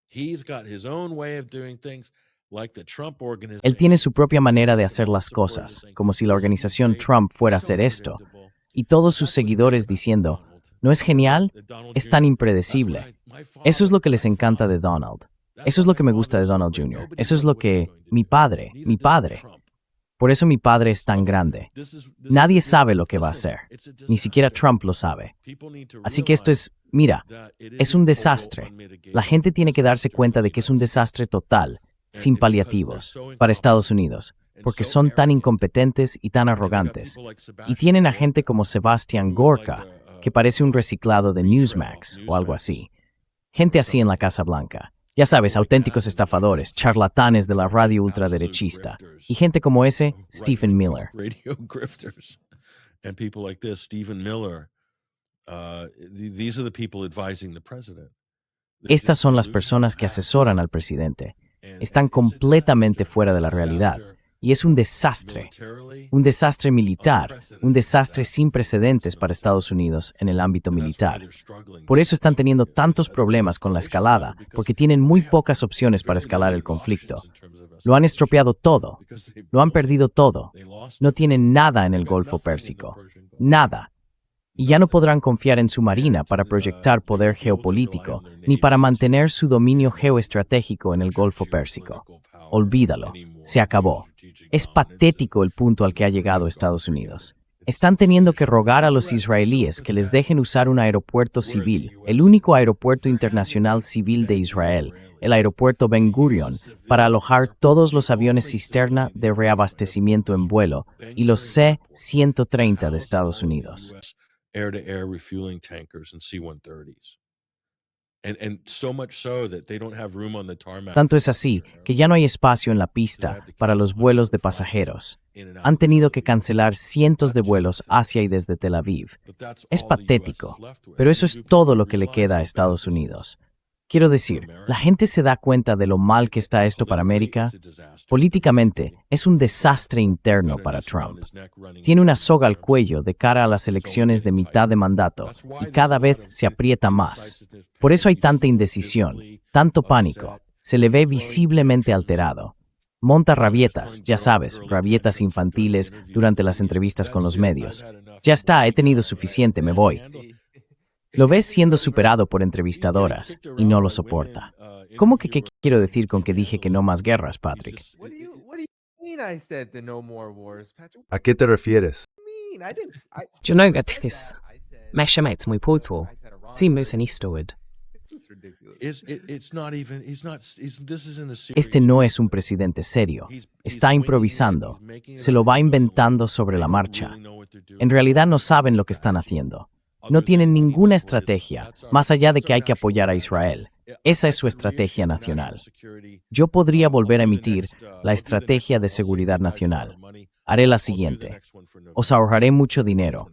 He's got his own way of doing things, like the Trump organization. Él tiene su propia manera de hacer las cosas, como si la organización Trump fuera a hacer esto, y todos sus seguidores diciendo, ¿no es genial? Es tan impredecible. Eso es lo que les encanta de Donald. Eso es lo que me gusta de Donald Jr. Eso es lo que mi padre. Por eso mi padre es tan grande. Nadie sabe lo que va a hacer. Ni siquiera Trump lo sabe. Así que esto es, mira, es un desastre. La gente tiene que darse cuenta de que es un desastre total, sin paliativos, para Estados Unidos, porque son tan incompetentes y tan arrogantes. Y tienen a gente como Sebastian Gorka, que parece un reciclado de Newsmax o algo así. Gente así en la Casa Blanca. Ya sabes, auténticos estafadores, charlatanes de la radio ultraderechista. Y gente como ese, Stephen Miller. Radio grifters and people like this, Stephen Miller. These are the people advising the president. Estas son las personas que asesoran al presidente. Están completamente fuera de la realidad. Y es un desastre militar, un desastre sin precedentes para Estados Unidos en el ámbito militar. Por eso están teniendo tantos problemas con la escalada, porque tienen muy pocas opciones para escalar el conflicto. Lo han estropeado todo, lo han perdido todo. No tienen nada en el Golfo Pérsico, nada. y ya no podrán confiar en su marina para proyectar poder geopolítico ni para mantener su dominio geoestratégico en el Golfo Pérsico. Olvídalo, se acabó. Es patético el punto al que ha llegado Estados Unidos. Están teniendo que rogar a los israelíes que les dejen usar un aeropuerto civil, el único aeropuerto internacional civil de Israel, el aeropuerto Ben Gurion, para alojar todos los aviones cisterna de reabastecimiento en vuelo y los C-130 de Estados Unidos. Air-to-air refueling tankers and C-130s. And so much so that they don't have room on the tarmac. Tanto es así que ya no hay espacio en la pista para los vuelos de pasajeros. Han tenido que cancelar cientos de vuelos hacia y desde Tel Aviv. Es patético, pero eso es todo lo que le queda a Estados Unidos. Quiero decir, ¿la gente se da cuenta de lo mal que está esto para América? Políticamente, es un desastre interno para Trump. Tiene una soga al cuello de cara a las elecciones de mitad de mandato y cada vez se aprieta más. Por eso hay tanta indecisión, tanto pánico. Se le ve visiblemente alterado. Monta rabietas, ya sabes, rabietas infantiles durante las entrevistas con los medios. Ya está, he tenido suficiente, me voy. Lo ves siendo superado por entrevistadoras y no lo soporta. ¿Cómo que qué quiero decir con que dije que no más guerras, Patrick? ¿A qué te refieres? Junogatis. Meshamates muy puto. Simus en Eastwood. It's not even. This isn't a serious. Este no es un presidente serio. Está improvisando. Se lo va inventando sobre la marcha. En realidad no saben lo que están haciendo. No tienen ninguna estrategia, más allá de que hay que apoyar a Israel. Esa es su estrategia nacional. Yo podría volver a emitir la estrategia de seguridad nacional. Haré la siguiente. Os ahorraré mucho dinero.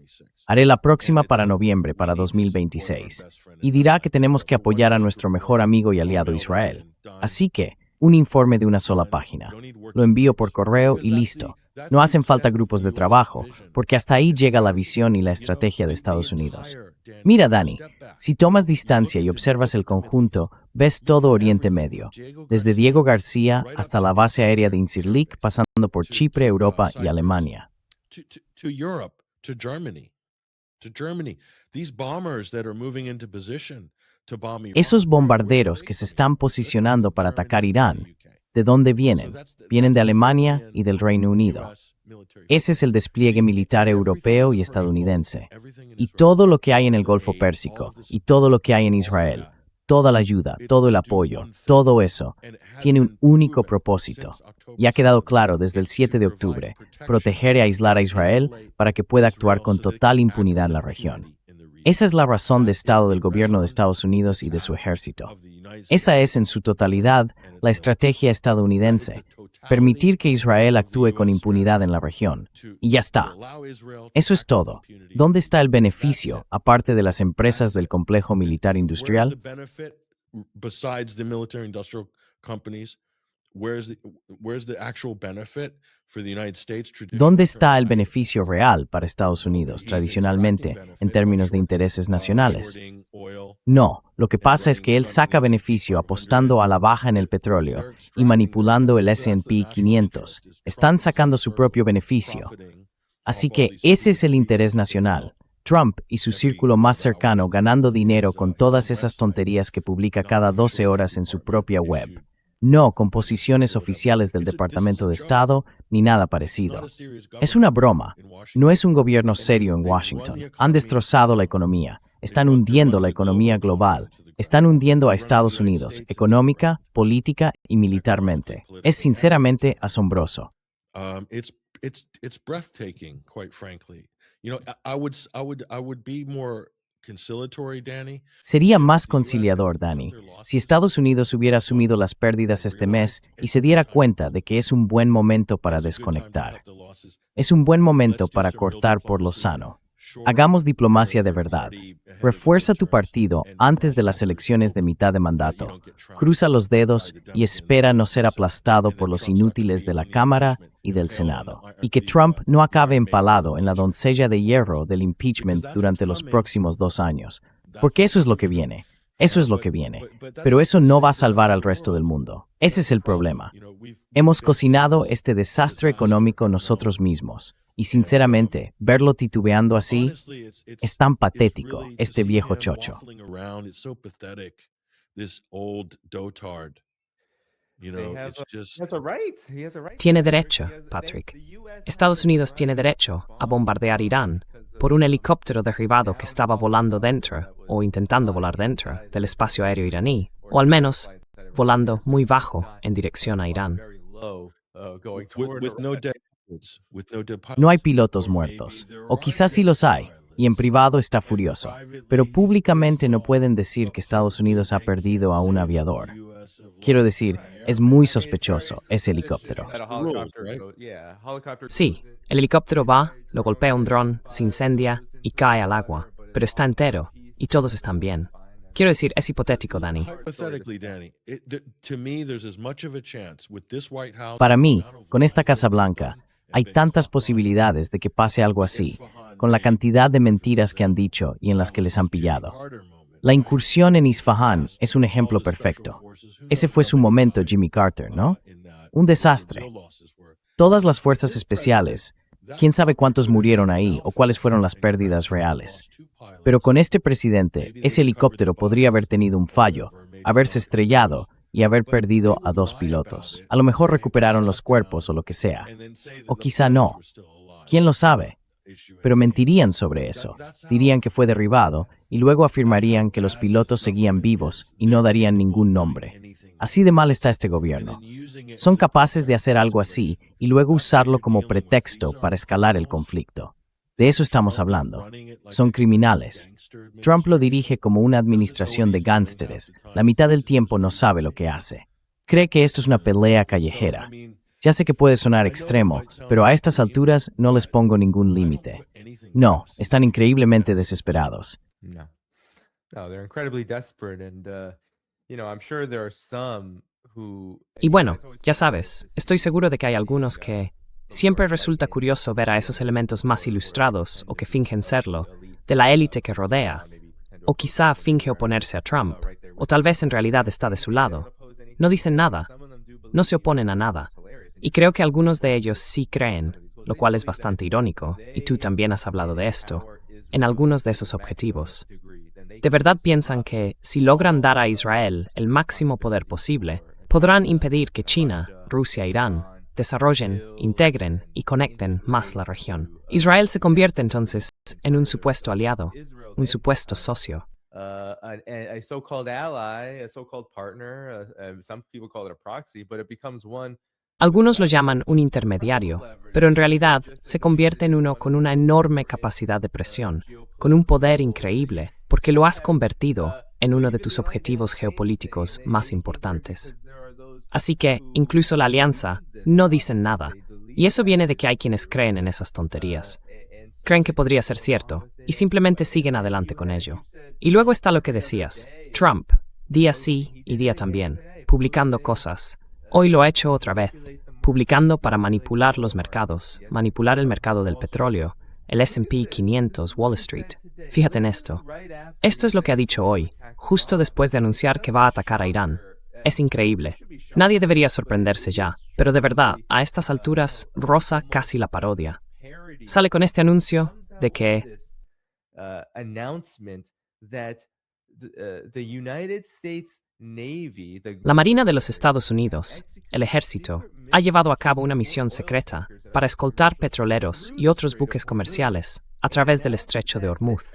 Haré la próxima para noviembre, para 2026. Y dirá que tenemos que apoyar a nuestro mejor amigo y aliado Israel. Así que, un informe de una sola página. Lo envío por correo y listo. No hacen falta grupos de trabajo, porque hasta ahí llega la visión y la estrategia de Estados Unidos. Mira, Dani, si tomas distancia y observas el conjunto, ves todo Oriente Medio, desde Diego García hasta la base aérea de Incirlik, pasando por Chipre, Europa y Alemania. To Europe, to Germany. These bombers that are moving into position to bomb Iran. Esos bombarderos que se están posicionando para atacar Irán, ¿de dónde vienen? Vienen de Alemania y del Reino Unido. Ese es el despliegue militar europeo y estadounidense. Y todo lo que hay en el Golfo Pérsico, y todo lo que hay en Israel, toda la ayuda, todo el apoyo, todo eso, tiene un único propósito. Y ha quedado claro desde el 7 de octubre, proteger y aislar a Israel para que pueda actuar con total impunidad en la región. Esa es la razón de Estado del gobierno de Estados Unidos y de su ejército. Esa es, en su totalidad, la estrategia estadounidense, permitir que Israel actúe con impunidad en la región. Y ya está. Eso es todo. ¿Dónde está el beneficio, aparte de las empresas del complejo militar industrial? ¿Dónde está el beneficio real para Estados Unidos, tradicionalmente, en términos de intereses nacionales? No, lo que pasa es que él saca beneficio apostando a la baja en el petróleo y manipulando el S&P 500. Están sacando su propio beneficio. Así que ese es el interés nacional. Trump y su círculo más cercano ganando dinero con todas esas tonterías que publica cada 12 horas en su propia web. No con posiciones oficiales del Departamento de Estado ni nada parecido. Es una broma. No es un gobierno serio en Washington. Han destrozado la economía. Están hundiendo la economía global. Están hundiendo a Estados Unidos, económica, política y militarmente. Es sinceramente asombroso. It's breathtaking, quite frankly. You know, I would be more conciliatory, Danny. Sería más conciliador, Danny, si Estados Unidos hubiera asumido las pérdidas este mes y se diera cuenta de que es un buen momento para desconectar. Es un buen momento para cortar por lo sano. Hagamos diplomacia de verdad. Refuerza tu partido antes de las elecciones de mitad de mandato. Cruza los dedos y espera no ser aplastado por los inútiles de la Cámara y del Senado. Y que Trump no acabe empalado en la doncella de hierro del impeachment durante los próximos 2 años. Porque eso es lo que viene. Eso es lo que viene. Pero eso no va a salvar al resto del mundo. Ese es el problema. Hemos cocinado este desastre económico nosotros mismos. Y sinceramente, verlo titubeando así Honestly, es tan it's patético, really to este see viejo him chocho. waffling around. It's so pathetic. This old dotard. It's just Tiene derecho, Patrick. Estados Unidos tiene derecho a bombardear Irán por un helicóptero derribado que estaba volando dentro, o intentando volar dentro, del espacio aéreo iraní, o al menos volando muy bajo en dirección a Irán. with no dead pilots, with no dead No hay pilots. pilotos Or muertos, maybe there o are quizás sí dead los hay, y en pilots. privado está furioso. Pero públicamente no pueden decir que Estados Unidos ha perdido a un aviador. Quiero decir, es muy sospechoso ese helicóptero. Sí, el helicóptero va, lo golpea un dron, se incendia y cae al agua, pero está entero y todos están bien. Quiero decir, es hipotético, Danny. Hypothetically, Danny, to me, there's as much of a chance with this White House. Para mí, con esta Casa Blanca, hay tantas posibilidades de que pase algo así, con la cantidad de mentiras que han dicho y en las que les han pillado. La incursión en Isfahán es un ejemplo perfecto. Ese fue su momento, Jimmy Carter, ¿no? Un desastre. Todas las fuerzas especiales, quién sabe cuántos murieron ahí o cuáles fueron las pérdidas reales. Pero con este presidente, ese helicóptero podría haber tenido un fallo, haberse estrellado y haber perdido a 2 pilotos. A lo mejor recuperaron los cuerpos o lo que sea. O quizá no. ¿Quién lo sabe? Pero mentirían sobre eso. Dirían que fue derribado y luego afirmarían que los pilotos seguían vivos y no darían ningún nombre. Así de mal está este gobierno. Son capaces de hacer algo así y luego usarlo como pretexto para escalar el conflicto. De eso estamos hablando. Son criminales. Trump lo dirige como una administración de gánsteres. La mitad del tiempo no sabe lo que hace. Cree que esto es una pelea callejera. Ya sé que puede sonar extremo, pero a estas alturas no les pongo ningún límite. No, están increíblemente desesperados. No, they're incredibly desperate, and I'm sure there are some who. Y bueno, ya sabes, estoy seguro de que hay algunos que siempre resulta curioso ver a esos elementos más ilustrados, o que fingen serlo, de la élite que rodea, o quizá finge oponerse a Trump, o tal vez en realidad está de su lado. No dicen nada, no se oponen a nada, y creo que algunos de ellos sí creen, lo cual es bastante irónico, y tú también has hablado de esto, en algunos de esos objetivos. ¿De verdad piensan que, si logran dar a Israel el máximo poder posible, podrán impedir que China, Rusia e Irán desarrollen, integren y conecten más la región? Israel se convierte entonces en un supuesto aliado, un supuesto socio. A so-called ally, a so-called partner, some people call it a proxy, but it becomes one. Algunos lo llaman un intermediario, pero en realidad se convierte en uno con una enorme capacidad de presión, con un poder increíble, porque lo has convertido en uno de tus objetivos geopolíticos más importantes. Así que, incluso la alianza, no dicen nada, y eso viene de que hay quienes creen en esas tonterías. Creen que podría ser cierto, y simplemente siguen adelante con ello. Y luego está lo que decías, Trump, día sí y día también, publicando cosas. Hoy lo ha hecho otra vez, publicando para manipular los mercados, manipular el mercado del petróleo, el S&P 500, Wall Street. Fíjate en esto. Esto es lo que ha dicho hoy, justo después de anunciar que va a atacar a Irán. Es increíble. Nadie debería sorprenderse ya, pero de verdad, a estas alturas, roza casi la parodia. Sale con este anuncio de que la Marina de los Estados Unidos, el Ejército, ha llevado a cabo una misión secreta para escoltar petroleros y otros buques comerciales a través del Estrecho de Hormuz.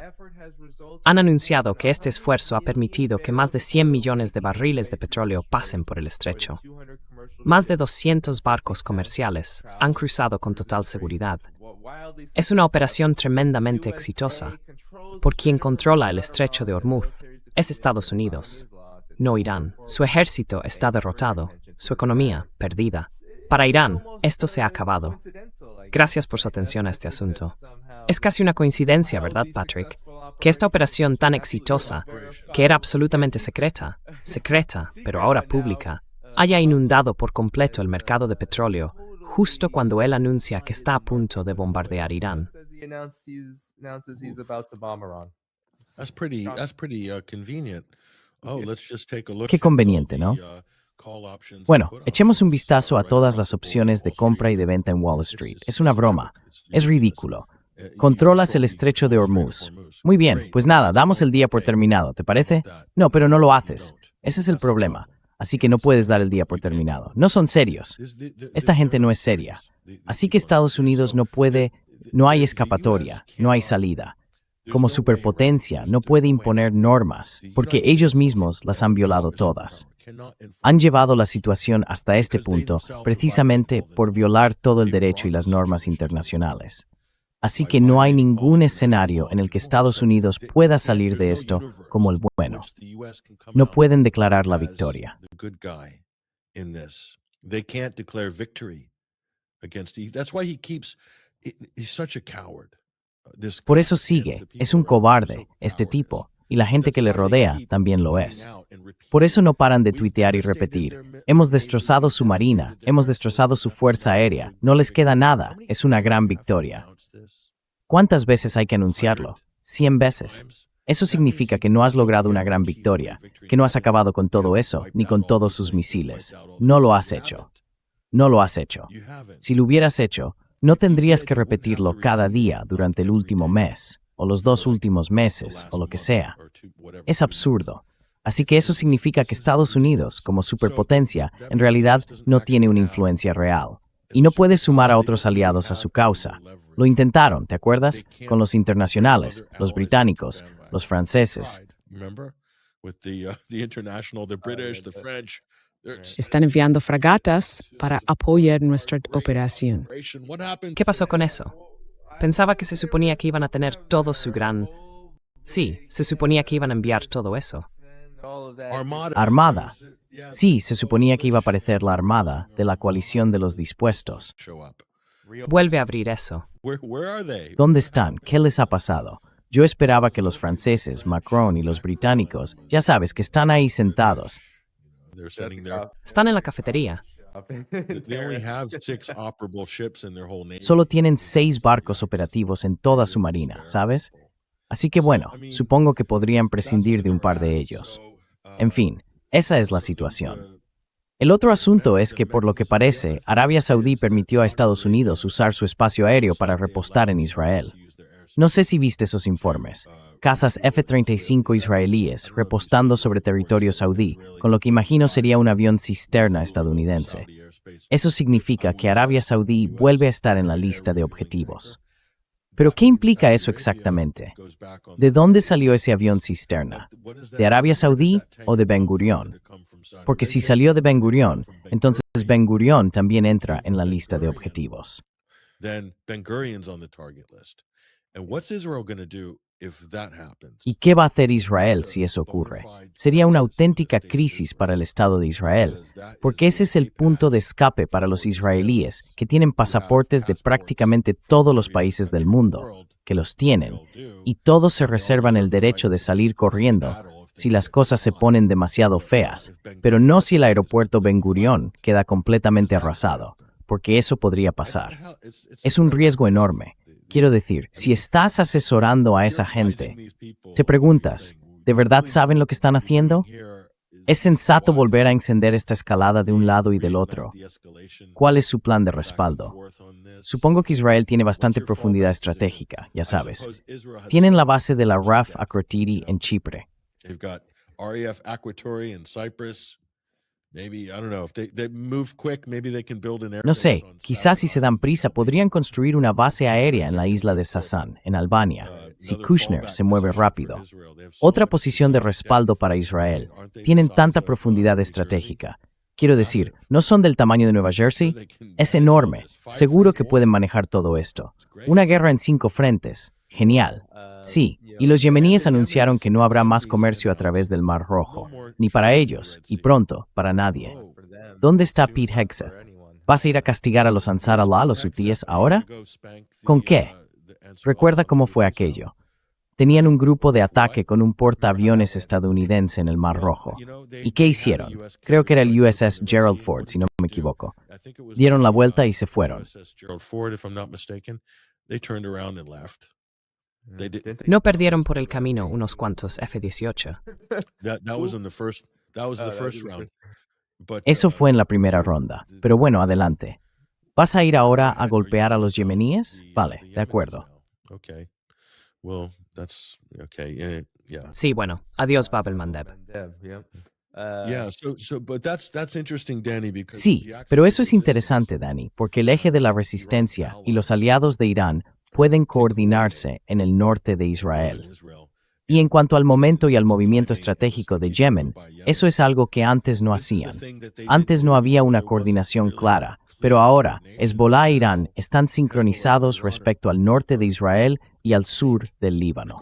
Han anunciado que este esfuerzo ha permitido que más de 100 millones de barriles de petróleo pasen por el estrecho. Más de 200 barcos comerciales han cruzado con total seguridad. Es una operación tremendamente exitosa, por quien controla el Estrecho de Hormuz es Estados Unidos, no Irán. Su ejército está derrotado, su economía perdida. Para Irán, esto se ha acabado. Gracias por su atención a este asunto. Es casi una coincidencia, ¿verdad, Patrick? Que esta operación tan exitosa, que era absolutamente secreta, pero ahora pública, haya inundado por completo el mercado de petróleo justo cuando él anuncia que está a punto de bombardear Irán. That's pretty convenient. Oh, let's just take a look Qué at conveniente, all ¿no? the, Bueno, echemos un vistazo a todas las opciones de compra y de venta en Wall Street. Es una broma. Es ridículo. Controlas el estrecho de Hormuz. Muy bien, pues nada, damos el día por terminado, ¿te parece? No, pero no lo haces. Ese es el problema. Así que no puedes dar el día por terminado. No son serios. Esta gente no es seria. Así que Estados Unidos no puede, no hay escapatoria, no hay salida. Como superpotencia no puede imponer normas, porque ellos mismos las han violado todas. Han llevado la situación hasta este punto precisamente por violar todo el derecho y las normas internacionales. Así que no hay ningún escenario en el que Estados Unidos pueda salir de esto como el bueno. No pueden declarar la victoria. Por eso sigue, es un cobarde, este tipo, y la gente que le rodea también lo es. Por eso no paran de tuitear y repetir, hemos destrozado su marina, hemos destrozado su fuerza aérea, no les queda nada, es una gran victoria. ¿Cuántas veces hay que anunciarlo? 100 veces. Eso significa que no has logrado una gran victoria, que no has acabado con todo eso, ni con todos sus misiles. No lo has hecho. No lo has hecho. Si lo hubieras hecho, no tendrías que repetirlo cada día durante el último mes, o los 2 últimos meses, o lo que sea. Es absurdo. Así que eso significa que Estados Unidos, como superpotencia, en realidad no tiene una influencia real. Y no puede sumar a otros aliados a su causa. Lo intentaron, ¿te acuerdas? Con los internacionales, los británicos, los franceses. Están enviando fragatas para apoyar nuestra operación. ¿Qué pasó con eso? Pensaba que se suponía que iban a tener todo su gran... Sí, se suponía que iban a enviar todo eso. Armada. Sí, se suponía que iba a aparecer la armada de la coalición de los dispuestos. Vuelve a abrir eso. ¿Dónde están? ¿Qué les ha pasado? Yo esperaba que los franceses, Macron y los británicos, ya sabes, que están ahí sentados. Están en la cafetería. Solo tienen 6 barcos operativos en toda su marina, ¿sabes? Así que bueno, supongo que podrían prescindir de un par de ellos. En fin, esa es la situación. El otro asunto es que, por lo que parece, Arabia Saudí permitió a Estados Unidos usar su espacio aéreo para repostar en Israel. No sé si viste esos informes. Cazas F-35 israelíes repostando sobre territorio saudí, con lo que imagino sería un avión cisterna estadounidense. Eso significa que Arabia Saudí vuelve a estar en la lista de objetivos. ¿Pero qué implica eso exactamente? ¿De dónde salió ese avión cisterna? ¿De Arabia Saudí o de Ben Gurión? Porque si salió de Ben Gurión, entonces Ben Gurión también entra en la lista de objetivos. ¿Y qué va a hacer Israel si eso ocurre? Sería una auténtica crisis para el Estado de Israel, porque ese es el punto de escape para los israelíes, que tienen pasaportes de prácticamente todos los países del mundo, que los tienen, y todos se reservan el derecho de salir corriendo si las cosas se ponen demasiado feas, pero no si el aeropuerto Ben Gurión queda completamente arrasado, porque eso podría pasar. Es un riesgo enorme. Quiero decir, si estás asesorando a esa gente, te preguntas, ¿de verdad saben lo que están haciendo? ¿Es sensato volver a encender esta escalada de un lado y del otro? ¿Cuál es su plan de respaldo? Supongo que Israel tiene bastante profundidad estratégica, ya sabes. Tienen la base de la RAF Akrotiri en Chipre. No sé, quizás si se dan prisa podrían construir una base aérea en la isla de Sasan, en Albania, si Kushner se mueve rápido. Otra posición de respaldo para Israel. Tienen tanta profundidad estratégica. Quiero decir, ¿no son del tamaño de Nueva Jersey? Es enorme. Seguro que pueden manejar todo esto. Una guerra en 5 frentes. Genial. Sí, y los yemeníes anunciaron que no habrá más comercio a través del Mar Rojo, ni para ellos, y pronto, para nadie. ¿Dónde está Pete Hegseth? ¿Vas a ir a castigar a los Ansar Allah, los hutíes, ahora? ¿Con qué? Recuerda cómo fue aquello. Tenían un grupo de ataque con un portaaviones estadounidense en el Mar Rojo. ¿Y qué hicieron? Creo que era el USS Gerald Ford, si no me equivoco. Dieron la vuelta y se fueron. No perdieron por el camino unos cuantos F-18. That was the first round. Eso fue en la primera ronda. Pero bueno, adelante. ¿Vas a ir ahora a golpear a los yemeníes? Vale, de acuerdo. Okay. Well, that's okay. Yeah. Sí, bueno, adiós Bab el Mandeb. Yep. Yeah. But that's interesting, Danny, because Sí, the pero axis eso of es resistance interesante, Dani, porque el eje de la resistencia y los aliados de Irán pueden coordinarse en el norte de in Israel. Israel. Y en cuanto al momento y al movimiento estratégico de Yemen, eso es algo que antes no hacían. Antes no había una coordinación clara, pero ahora Hezbollah e Irán están sincronizados respecto al norte de Israel y al sur del Líbano.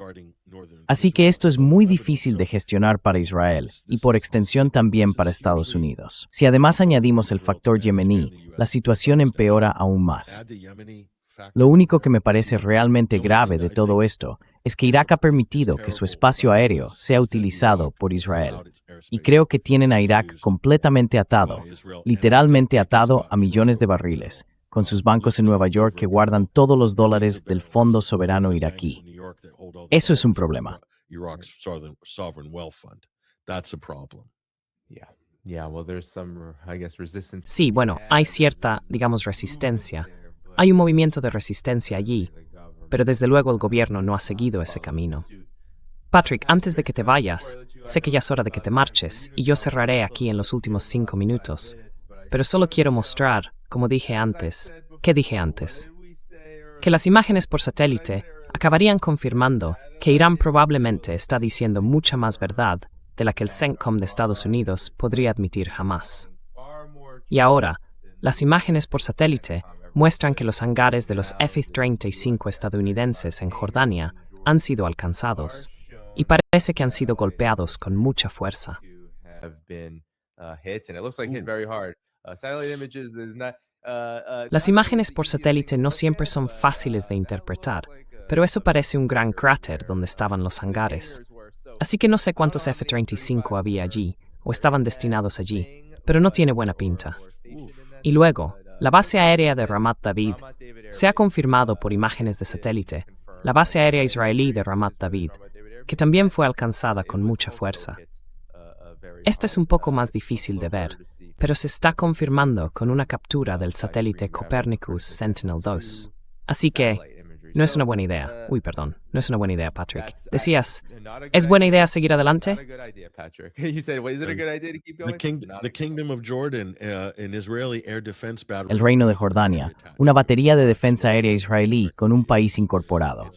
Así que esto es muy difícil de gestionar para Israel y por extensión también para Estados Unidos. Si además añadimos el factor yemení, la situación empeora aún más. Lo único que me parece realmente grave de todo esto es que Irak ha permitido que su espacio aéreo sea utilizado por Israel. Y creo que tienen a Irak completamente atado, literalmente atado a millones de barriles, con sus bancos en Nueva York que guardan todos los dólares del Fondo Soberano Iraquí. Eso es un problema. Iraq's sovereign wealth fund. That's a problem. Yeah. Yeah. Well, there's some, I guess, resistance. Sí, bueno, hay cierta, digamos, resistencia. Hay un movimiento de resistencia allí, pero desde luego el gobierno no ha seguido ese camino. Patrick, antes de que te vayas, sé que ya es hora de que te marches y yo cerraré aquí en los últimos 5 minutos, pero solo quiero mostrar, como dije antes, ¿qué dije antes? Que las imágenes por satélite acabarían confirmando que Irán probablemente está diciendo mucha más verdad de la que el CENTCOM de Estados Unidos podría admitir jamás. Y ahora, las imágenes por satélite muestran que los hangares de los F-35 estadounidenses en Jordania han sido alcanzados y parece que han sido golpeados con mucha fuerza. Las imágenes por satélite no siempre son fáciles de interpretar, pero eso parece un gran cráter donde estaban los hangares. Así que no sé cuántos F-35 había allí o estaban destinados allí, pero no tiene buena pinta. Y luego, la base aérea de Ramat David se ha confirmado por imágenes de satélite, la base aérea israelí de Ramat David, que también fue alcanzada con mucha fuerza. Esta es un poco más difícil de ver, pero se está confirmando con una captura del satélite Copernicus Sentinel-2. Así que, no es una buena idea. No es una buena idea, Patrick. Decías, ¿es buena idea seguir adelante? The Kingdom of Jordan, an Israeli air defense battery. El Reino de Jordania, una batería de defensa aérea israelí con un país incorporado.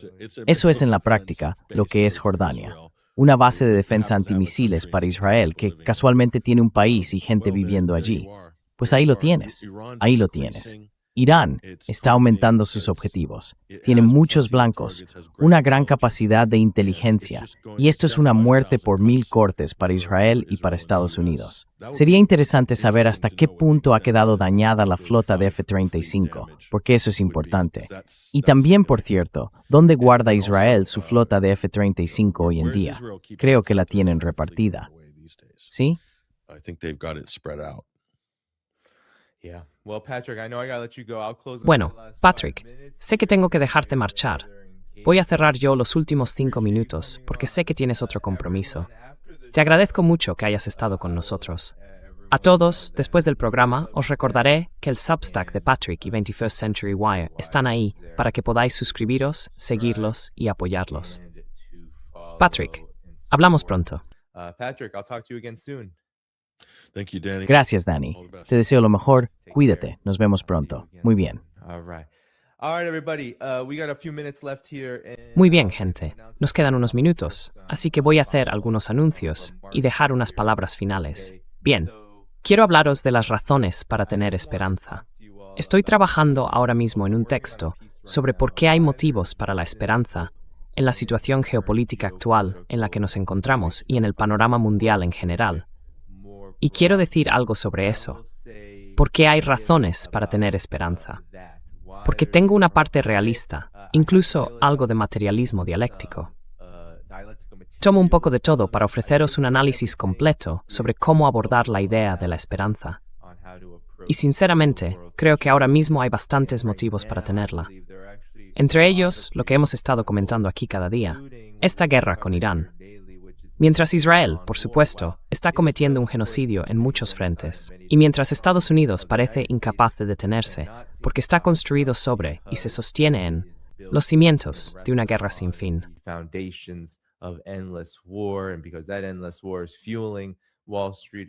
Eso es en la práctica lo que es Jordania. Una base de defensa antimisiles para Israel que casualmente tiene un país y gente viviendo allí. Pues ahí lo tienes. Ahí lo tienes. Irán está aumentando sus objetivos. Tiene muchos blancos, una gran capacidad de inteligencia, y esto es una muerte por 1000 cortes para Israel y para Estados Unidos. Sería interesante saber hasta qué punto ha quedado dañada la flota de F-35, porque eso es importante. Y también, por cierto, ¿dónde guarda Israel su flota de F-35 hoy en día? Creo que la tienen repartida. ¿Sí? I think they've got it spread out. Bueno, Patrick, sé que tengo que dejarte marchar. Voy a cerrar yo los últimos 5 minutos porque sé que tienes otro compromiso. Te agradezco mucho que hayas estado con nosotros. A todos, después del programa, os recordaré que el Substack de Patrick y 21st Century Wire están ahí para que podáis suscribiros, seguirlos y apoyarlos. Patrick, hablamos pronto. Patrick, I'll talk to you again soon. Thank you, Danny. Gracias, Dani. Te deseo lo mejor. Cuídate. Nos vemos pronto. Muy bien. All right, everybody. We got a few minutes left here. Muy bien, gente. Nos quedan unos minutos, así que voy a hacer algunos anuncios y dejar unas palabras finales. Bien, quiero hablaros de las razones para tener esperanza. Estoy trabajando ahora mismo en un texto sobre por qué hay motivos para la esperanza en la situación geopolítica actual en la que nos encontramos y en el panorama mundial en general. Y quiero decir algo sobre eso. ¿Por qué hay razones para tener esperanza? Porque tengo una parte realista, incluso algo de materialismo dialéctico. Tomo un poco de todo para ofreceros un análisis completo sobre cómo abordar la idea de la esperanza. Y sinceramente, creo que ahora mismo hay bastantes motivos para tenerla. Entre ellos, lo que hemos estado comentando aquí cada día, esta guerra con Irán. Mientras Israel, por supuesto, está cometiendo un genocidio en muchos frentes, y mientras Estados Unidos parece incapaz de detenerse, porque está construido sobre y se sostiene en los cimientos de una guerra sin fin.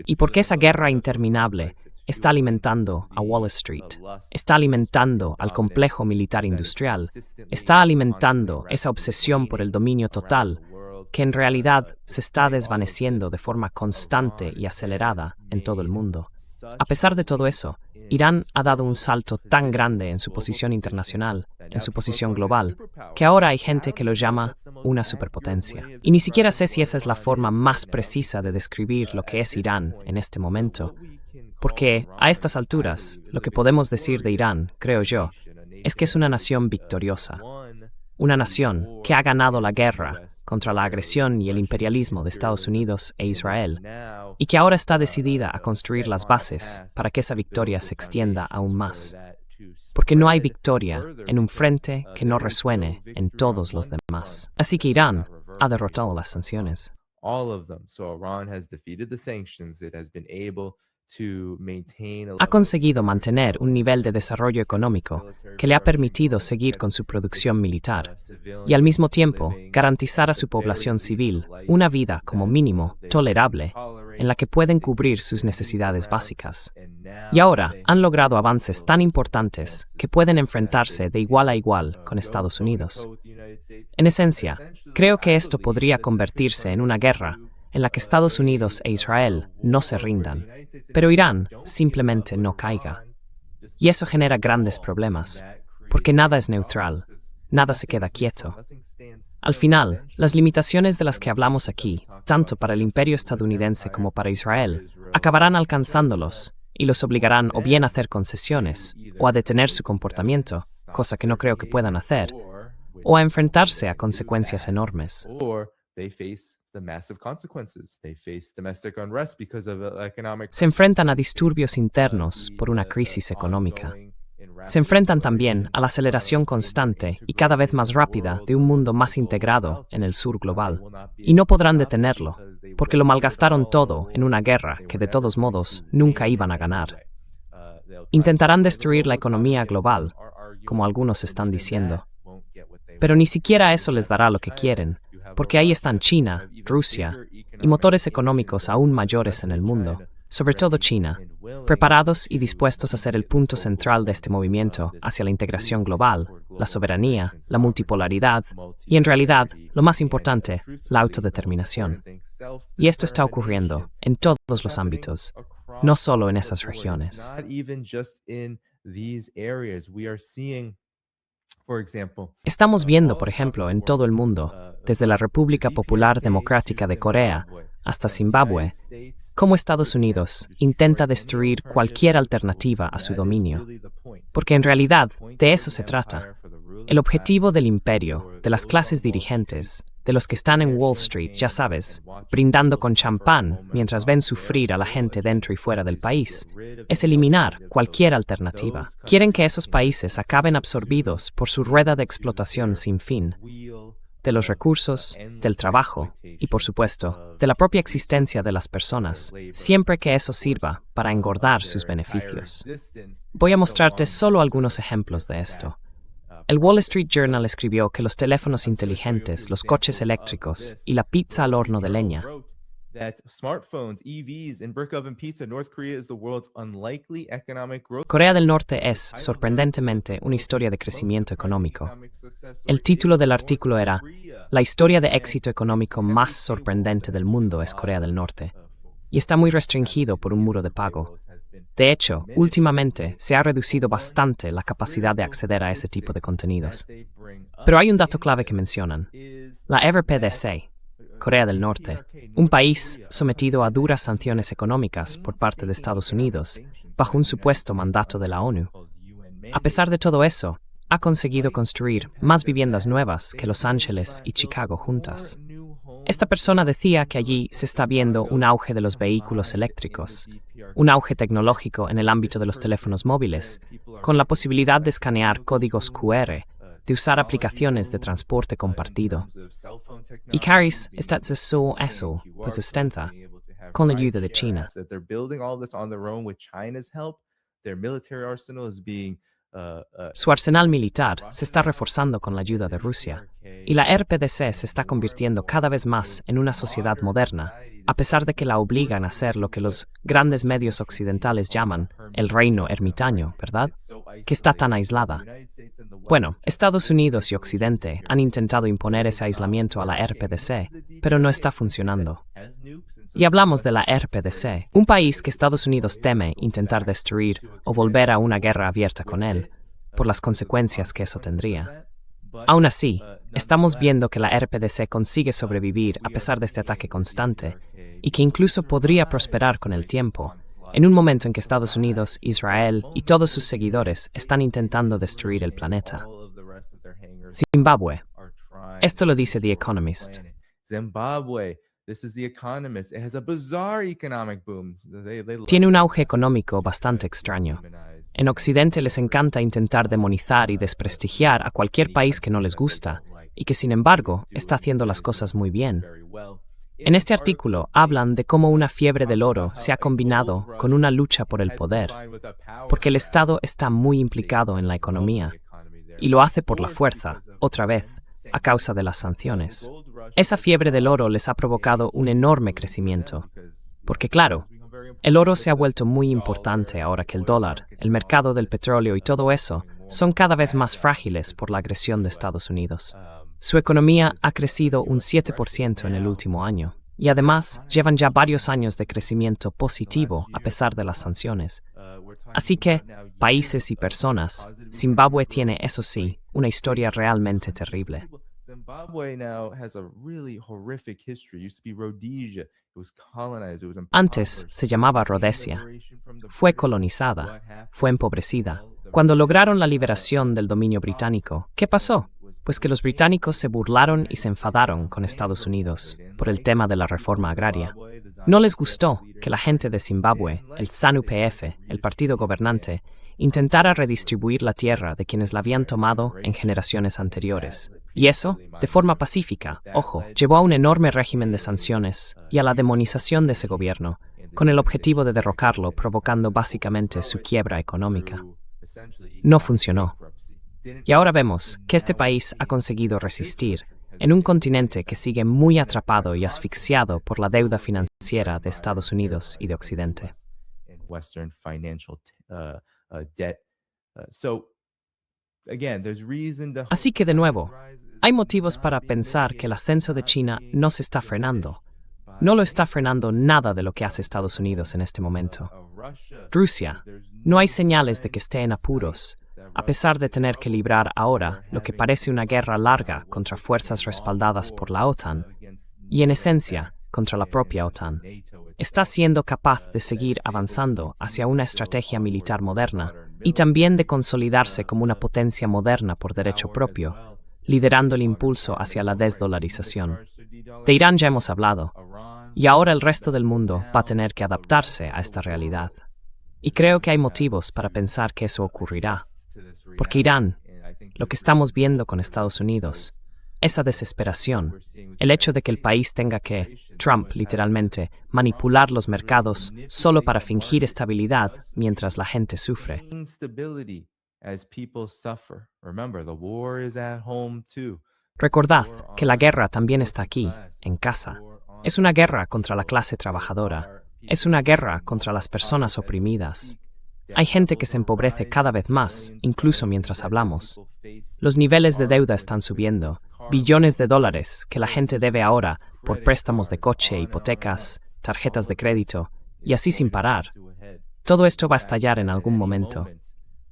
Y porque esa guerra interminable está alimentando a Wall Street, está alimentando al complejo militar industrial, está alimentando esa obsesión por el dominio total, que en realidad se está desvaneciendo de forma constante y acelerada en todo el mundo. A pesar de todo eso, Irán ha dado un salto tan grande en su posición internacional, en su posición global, que ahora hay gente que lo llama una superpotencia. Y ni siquiera sé si esa es la forma más precisa de describir lo que es Irán en este momento, porque a estas alturas, lo que podemos decir de Irán, creo yo, es que es una nación victoriosa, una nación que ha ganado la guerra contra la agresión y el imperialismo de Estados Unidos e Israel, y que ahora está decidida a construir las bases para que esa victoria se extienda aún más. Porque no hay victoria en un frente que no resuene en todos los demás. Así que Irán ha derrotado las sanciones. Ha conseguido mantener un nivel de desarrollo económico que le ha permitido seguir con su producción militar y al mismo tiempo garantizar a su población civil una vida como mínimo tolerable en la que pueden cubrir sus necesidades básicas. Y ahora han logrado avances tan importantes que pueden enfrentarse de igual a igual con Estados Unidos. En esencia, creo que esto podría convertirse en una guerra en la que Estados Unidos e Israel no se rindan, pero Irán simplemente no caiga. Y eso genera grandes problemas, porque nada es neutral, nada se queda quieto. Al final, las limitaciones de las que hablamos aquí, tanto para el imperio estadounidense como para Israel, acabarán alcanzándolos y los obligarán o bien a hacer concesiones o a detener su comportamiento, cosa que no creo que puedan hacer, o a enfrentarse a consecuencias enormes. Se enfrentan a disturbios internos por una crisis económica. Se enfrentan también a la aceleración constante y cada vez más rápida de un mundo más integrado en el sur global. Y no podrán detenerlo, porque lo malgastaron todo en una guerra que de todos modos nunca iban a ganar. Intentarán destruir la economía global, como algunos están diciendo. Pero ni siquiera eso les dará lo que quieren, porque ahí están China, Rusia y motores económicos aún mayores en el mundo, sobre todo China, preparados y dispuestos a ser el punto central de este movimiento hacia la integración global, la soberanía, la multipolaridad y, en realidad, lo más importante, la autodeterminación. Y esto está ocurriendo en todos los ámbitos, no solo en esas regiones. Estamos viendo, por ejemplo, en todo el mundo, desde la República Popular Democrática de Corea hasta Zimbabue, cómo Estados Unidos intenta destruir cualquier alternativa a su dominio. Porque en realidad, de eso se trata. El objetivo del imperio, de las clases dirigentes, de los que están en Wall Street, ya sabes, brindando con champán mientras ven sufrir a la gente dentro y fuera del país, es eliminar cualquier alternativa. Quieren que esos países acaben absorbidos por su rueda de explotación sin fin, de los recursos, del trabajo y, por supuesto, de la propia existencia de las personas, siempre que eso sirva para engordar sus beneficios. Voy a mostrarte solo algunos ejemplos de esto. El Wall Street Journal escribió que los teléfonos inteligentes, los coches eléctricos y la pizza al horno de leña Corea del Norte es, sorprendentemente, una historia de crecimiento económico. El título del artículo era La historia de éxito económico más sorprendente del mundo es Corea del Norte, y está muy restringido por un muro de pago. De hecho, últimamente se ha reducido bastante la capacidad de acceder a ese tipo de contenidos. Pero hay un dato clave que mencionan. La RPDC, Corea del Norte, un país sometido a duras sanciones económicas por parte de Estados Unidos, bajo un supuesto mandato de la ONU. A pesar de todo eso, ha conseguido construir más viviendas nuevas que Los Ángeles y Chicago juntas. Esta persona decía que allí se está viendo un auge de los vehículos eléctricos, un auge tecnológico en el ámbito de los teléfonos móviles, con la posibilidad de escanear códigos QR de usar aplicaciones de transporte compartido. Y Caris está haciendo eso, pues extensa, con la ayuda de China. Su arsenal militar se está reforzando con la ayuda de Rusia, y la RPDC se está convirtiendo cada vez más en una sociedad moderna, a pesar de que la obligan a hacer lo que los grandes medios occidentales llaman el reino ermitaño, ¿verdad? Que está tan aislada. Bueno, Estados Unidos y Occidente han intentado imponer ese aislamiento a la RPDC, pero no está funcionando. Y hablamos de la RPDC, un país que Estados Unidos teme intentar destruir o volver a una guerra abierta con él, por las consecuencias que eso tendría. Aún así, estamos viendo que la RPDC consigue sobrevivir a pesar de este ataque constante, y que incluso podría prosperar con el tiempo, en un momento en que Estados Unidos, Israel y todos sus seguidores están intentando destruir el planeta. Zimbabue. Esto lo dice The Economist. Tiene un auge económico bastante extraño. En Occidente les encanta intentar demonizar y desprestigiar a cualquier país que no les gusta, y que sin embargo está haciendo las cosas muy bien. En este artículo hablan de cómo una fiebre del oro se ha combinado con una lucha por el poder, porque el Estado está muy implicado en la economía, y lo hace por la fuerza, otra vez, a causa de las sanciones. Esa fiebre del oro les ha provocado un enorme crecimiento, porque claro, el oro se ha vuelto muy importante ahora que el dólar, el mercado del petróleo y todo eso son cada vez más frágiles por la agresión de Estados Unidos. Su economía ha crecido un 7% en el último año, y además llevan ya varios años de crecimiento positivo a pesar de las sanciones. Así que, países y personas, Zimbabue tiene, eso sí, una historia realmente terrible. Antes se llamaba Rhodesia. Fue colonizada, fue empobrecida. Cuando lograron la liberación del dominio británico, ¿qué pasó? Pues que los británicos se burlaron y se enfadaron con Estados Unidos por el tema de la reforma agraria. No les gustó que la gente de Zimbabue, el ZANU-PF, el partido gobernante, intentara redistribuir la tierra de quienes la habían tomado en generaciones anteriores. Y eso, de forma pacífica, ojo, llevó a un enorme régimen de sanciones y a la demonización de ese gobierno, con el objetivo de derrocarlo, provocando básicamente su quiebra económica. No funcionó. Y ahora vemos que este país ha conseguido resistir en un continente que sigue muy atrapado y asfixiado por la deuda financiera de Estados Unidos y de Occidente. Así que de nuevo, hay motivos para pensar que el ascenso de China no se está frenando. No lo está frenando nada de lo que hace Estados Unidos en este momento. Rusia, no hay señales de que esté en apuros, a pesar de tener que librar ahora lo que parece una guerra larga contra fuerzas respaldadas por la OTAN, y en esencia, contra la propia OTAN. Está siendo capaz de seguir avanzando hacia una estrategia militar moderna y también de consolidarse como una potencia moderna por derecho propio, liderando el impulso hacia la desdolarización. De Irán ya hemos hablado, y ahora el resto del mundo va a tener que adaptarse a esta realidad. Y creo que hay motivos para pensar que eso ocurrirá. Porque Irán, lo que estamos viendo con Estados Unidos, esa desesperación, el hecho de que el país tenga que, Trump literalmente, manipular los mercados solo para fingir estabilidad mientras la gente sufre. Recordad que la guerra también está aquí, en casa. Es una guerra contra la clase trabajadora. Es una guerra contra las personas oprimidas. Hay gente que se empobrece cada vez más, incluso mientras hablamos. Los niveles de deuda están subiendo, billones de dólares que la gente debe ahora por préstamos de coche, hipotecas, tarjetas de crédito, y así sin parar. Todo esto va a estallar en algún momento.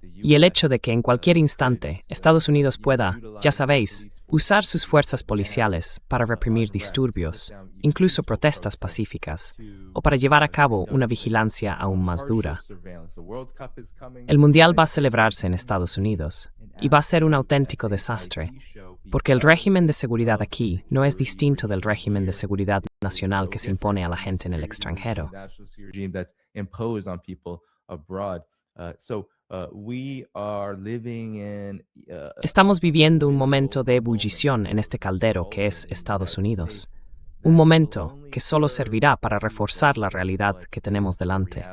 Y el hecho de que en cualquier instante Estados Unidos pueda, ya sabéis, usar sus fuerzas policiales para reprimir disturbios, incluso protestas pacíficas, o para llevar a cabo una vigilancia aún más dura. El Mundial va a celebrarse en Estados Unidos, y va a ser un auténtico desastre, porque el régimen de seguridad aquí no es distinto del régimen de seguridad nacional que se impone a la gente en el extranjero. Estamos viviendo un momento de ebullición en este caldero que es Estados Unidos. Un momento que solo servirá para reforzar la realidad que tenemos delante.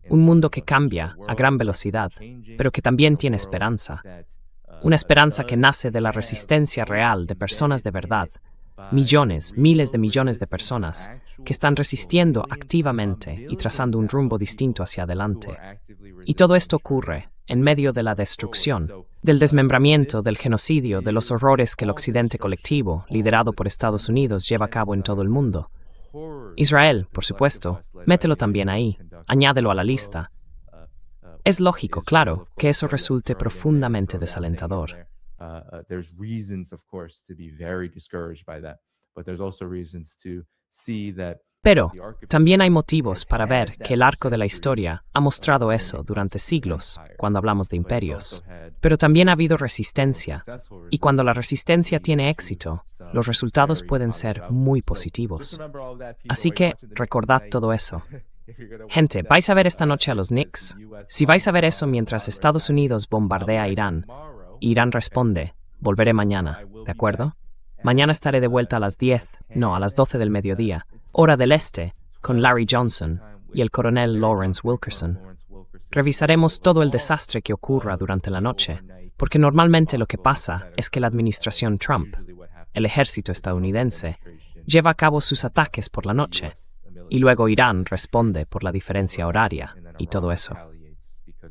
Un mundo que cambia a gran velocidad, pero que también tiene esperanza. Una esperanza que nace de la resistencia real de personas de verdad. Millones, miles de millones de personas que están resistiendo activamente y trazando un rumbo distinto hacia adelante. Y todo esto ocurre en medio de la destrucción, del desmembramiento, del genocidio, de los horrores que el occidente colectivo, liderado por Estados Unidos, lleva a cabo en todo el mundo. Israel, por supuesto, mételo también ahí, añádelo a la lista. Es lógico, claro, que eso resulte profundamente desalentador. There's reasons, of course, to be very discouraged by that, but there's also reasons to see that. Pero también hay motivos para ver que el arco de la historia ha mostrado eso durante siglos cuando hablamos de imperios. Pero también ha habido resistencia, y cuando la resistencia tiene éxito, los resultados pueden ser muy positivos. Así que recordad todo eso. Gente, ¿vais a ver esta noche a los Knicks? Si vais a ver eso mientras Estados Unidos bombardea a Irán, Irán responde, volveré mañana, ¿de acuerdo? Mañana estaré de vuelta a las 12 del mediodía, hora del este, con Larry Johnson y el coronel Lawrence Wilkerson. Revisaremos todo el desastre que ocurra durante la noche, porque normalmente lo que pasa es que la administración Trump, el ejército estadounidense, lleva a cabo sus ataques por la noche, y luego Irán responde por la diferencia horaria y todo eso.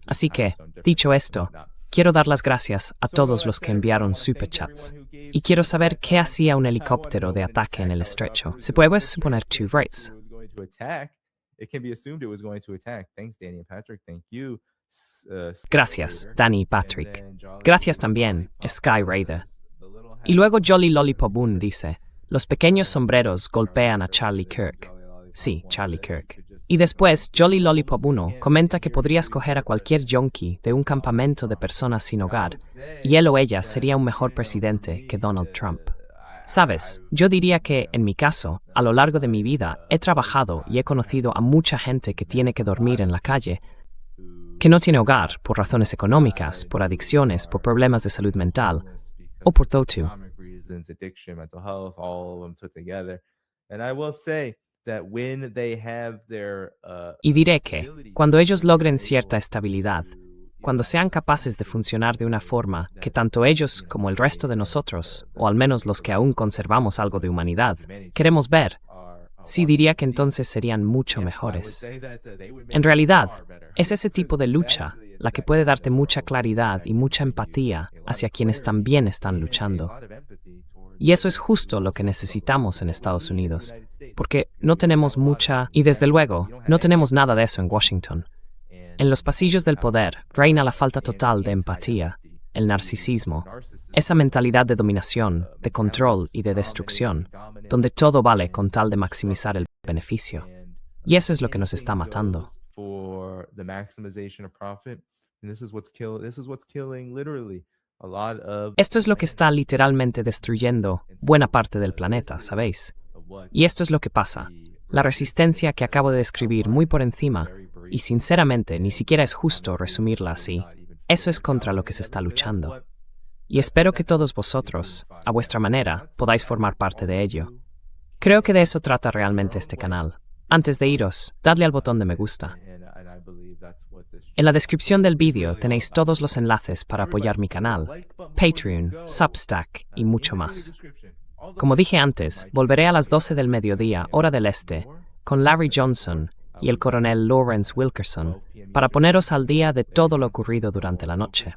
Así que, dicho esto, quiero dar las gracias a todos los que enviaron superchats. Y quiero saber qué hacía un helicóptero de ataque en el estrecho. ¿Se puede suponer two rates? Gracias, Danny y Patrick. Gracias también, Sky Raider. Y luego Jolly Lollipop Boone dice, los pequeños sombreros golpean a Charlie Kirk. Sí, Charlie Kirk. Y después, Jolly Lollipop 1 comenta que podría escoger a cualquier yonki de un campamento de personas sin hogar, y él o ella sería un mejor presidente que Donald Trump. Sabes, yo diría que, en mi caso, a lo largo de mi vida, he trabajado y he conocido a mucha gente que tiene que dormir en la calle, que no tiene hogar por razones económicas, por adicciones, por problemas de salud mental, o por todo. Y diré que, cuando ellos logren cierta estabilidad, cuando sean capaces de funcionar de una forma que tanto ellos como el resto de nosotros, o al menos los que aún conservamos algo de humanidad, queremos ver, sí diría que entonces serían mucho mejores. En realidad, es ese tipo de lucha la que puede darte mucha claridad y mucha empatía hacia quienes también están luchando. Y eso es justo lo que necesitamos en Estados Unidos, porque no tenemos mucha, y desde luego, no tenemos nada de eso en Washington. En los pasillos del poder reina la falta total de empatía, el narcisismo, esa mentalidad de dominación, de control y de destrucción, donde todo vale con tal de maximizar el beneficio. Y eso es lo que nos está matando. Esto es lo que está literalmente destruyendo buena parte del planeta, ¿sabéis? Y esto es lo que pasa. La resistencia que acabo de describir muy por encima, y sinceramente ni siquiera es justo resumirla así, eso es contra lo que se está luchando. Y espero que todos vosotros, a vuestra manera, podáis formar parte de ello. Creo que de eso trata realmente este canal. Antes de iros, dadle al botón de me gusta. En la descripción del vídeo tenéis todos los enlaces para apoyar mi canal, Patreon, Substack y mucho más. Como dije antes, volveré a las 12 del mediodía, hora del este, con Larry Johnson y el coronel Lawrence Wilkerson, para poneros al día de todo lo ocurrido durante la noche.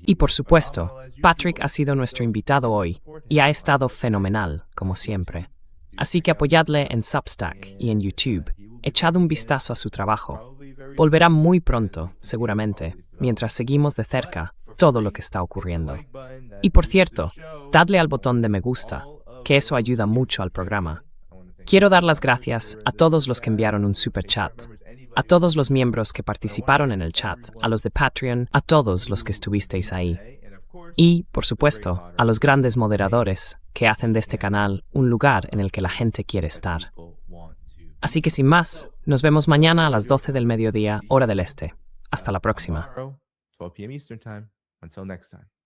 Y por supuesto, Patrick ha sido nuestro invitado hoy y ha estado fenomenal, como siempre. Así que apoyadle en Substack y en YouTube. Echad un vistazo a su trabajo. Volverá muy pronto, seguramente, mientras seguimos de cerca todo lo que está ocurriendo. Y por cierto, dadle al botón de me gusta, que eso ayuda mucho al programa. Quiero dar las gracias a todos los que enviaron un super chat, a todos los miembros que participaron en el chat, a los de Patreon, a todos los que estuvisteis ahí. Y, por supuesto, a los grandes moderadores que hacen de este canal un lugar en el que la gente quiere estar. Así que sin más, nos vemos mañana a las 12 del mediodía, hora del este. Hasta la próxima. Tomorrow, 12 p.m. Eastern Time. Until next time.